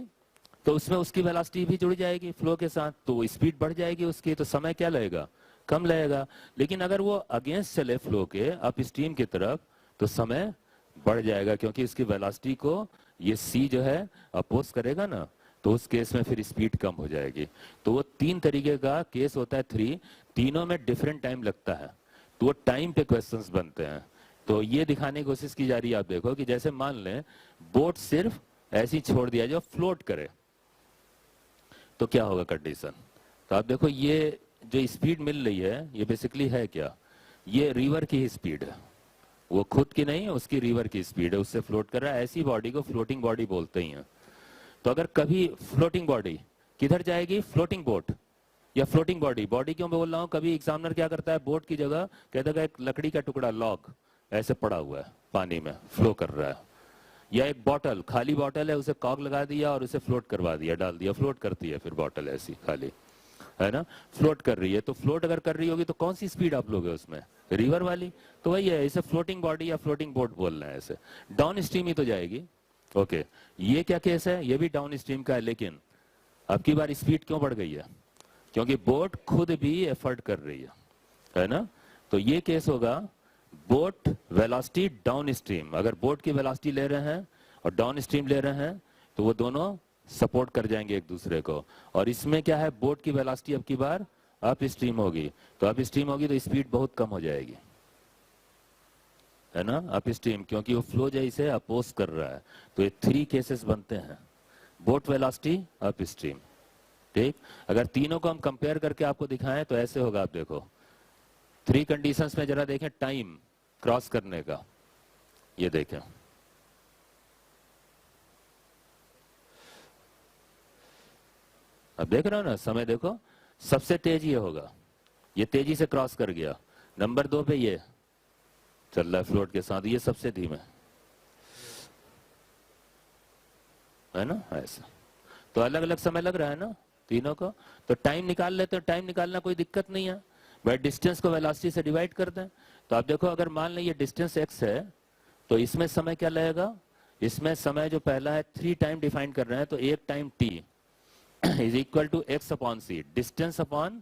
तो उसमें उसकी वेलोसिटी भी जुड़ जाएगी फ्लो के साथ, तो स्पीड बढ़ जाएगी उसकी, तो समय क्या लगेगा? कम लगेगा। लेकिन अगर वो अगेंस्ट चले फ्लो के अप स्ट्रीम की तरफ तो समय बढ़ जाएगा, क्योंकि इसकी वेलोसिटी को ये सी जो है अपोज करेगा ना, तो उस केस में फिर स्पीड कम हो जाएगी। तो वो तीन तरीके का केस होता है, थ्री, तीनों में डिफरेंट टाइम लगता है, तो वो टाइम पे क्वेश्चंस बनते हैं। तो ये दिखाने की कोशिश की जा रही है, आप देखो कि जैसे मान लें बोट सिर्फ ऐसी छोड़ दिया जो फ्लोट करे तो क्या होगा कंडीशन। तो आप देखो ये जो स्पीड मिल रही है ये बेसिकली है क्या? ये रिवर की ही स्पीड है, वो खुद की नहीं है, उसकी रिवर की स्पीड है, उससे फ्लोट कर रहा है। ऐसी बॉडी को फ्लोटिंग बॉडी बोलते ही हैं। तो अगर कभी फ्लोटिंग बॉडी किधर जाएगी? फ्लोटिंग बोट या फ्लोटिंग बॉडी। बॉडी क्यों बोल रहा हूं? कभी एग्जामिनर क्या करता है, बोट की जगह कहता है एक लकड़ी का टुकड़ा लॉग ऐसे पड़ा हुआ है पानी में फ्लो कर रहा है, या एक बॉटल, खाली बॉटल है, उसे कॉक लगा दिया और उसे फ्लोट करवा दिया, डाल दिया, फ्लोट करती है फिर बॉटल ऐसी खाली, है ना, फ्लोट कर रही है। तो फ्लोट अगर कर रही होगी तो कौन सी स्पीड आप लोगे उसमें? रिवर वाली। तो वही है, इसे फ्लोटिंग बॉडी या फ्लोटिंग बोट बोलना है। ऐसे डाउन स्ट्रीम ही तो जाएगी। ओके, ये क्या केस है? ये भी डाउन स्ट्रीम का है, लेकिन अब की बार स्पीड क्यों बढ़ गई है? क्योंकि बोट खुद भी एफर्ट कर रही है ना। तो ये केस होगा बोट वेलोसिटी डाउन स्ट्रीम। अगर बोट की वेलोसिटी ले रहे हैं और डाउन स्ट्रीम ले रहे हैं तो वो दोनों सपोर्ट कर जाएंगे एक दूसरे को। और इसमें क्या है, बोट की वेलोसिटी अब की बार अप स्ट्रीम होगी, तो अप स्ट्रीम होगी तो स्पीड बहुत कम हो जाएगी, है ना, अप स्ट्रीम, क्योंकि वो फ्लो जो इसे अपोज कर रहा है। तो ये थ्री केसेस बनते हैं, बोट वेलोसिटी अप स्ट्रीम, ठीक। अगर तीनों को हम कंपेयर करके आपको दिखाएं तो ऐसे होगा। आप देखो थ्री कंडीशंस में जरा देखें टाइम क्रॉस करने का, ये देखें, अब देख रहे हो ना, समय देखो, सबसे तेज ये होगा, ये तेजी से क्रॉस कर गया। नंबर 2 पे ये चल रहा है फ्लोट के साथ, ये सबसे धीमे, है ना, ऐसा। तो अलग अलग समय लग रहा है ना तीनों को। तो टाइम निकाल लेते हैं, टाइम निकालना कोई दिक्कत नहीं है, बट डिस्टेंस को वेलोसिटी से डिवाइड कर दें। तो आप देखो अगर मान लें ये डिस्टेंस x है तो इसमें समय क्या लगेगा? इसमें समय जो पहला है 3 टाइम डिफाइन कर रहे हैं, तो 1 time t is equal to x upon c, distance upon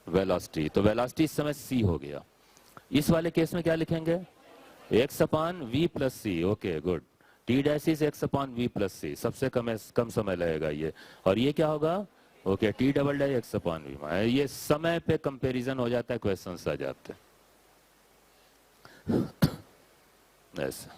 velocity. तो वेलोसिटी इस समय c हो गया। इस वाले केस में क्या लिखेंगे? x upon v plus c। Okay good, t dash is x upon v plus c, सबसे कम समय लगेगा ये। और ये क्या होगा? Okay, t double dash x upon v। ये समय पे कंपैरिजन हो जाता है, क्वेश्चंस आ जाते हैं ऐसा।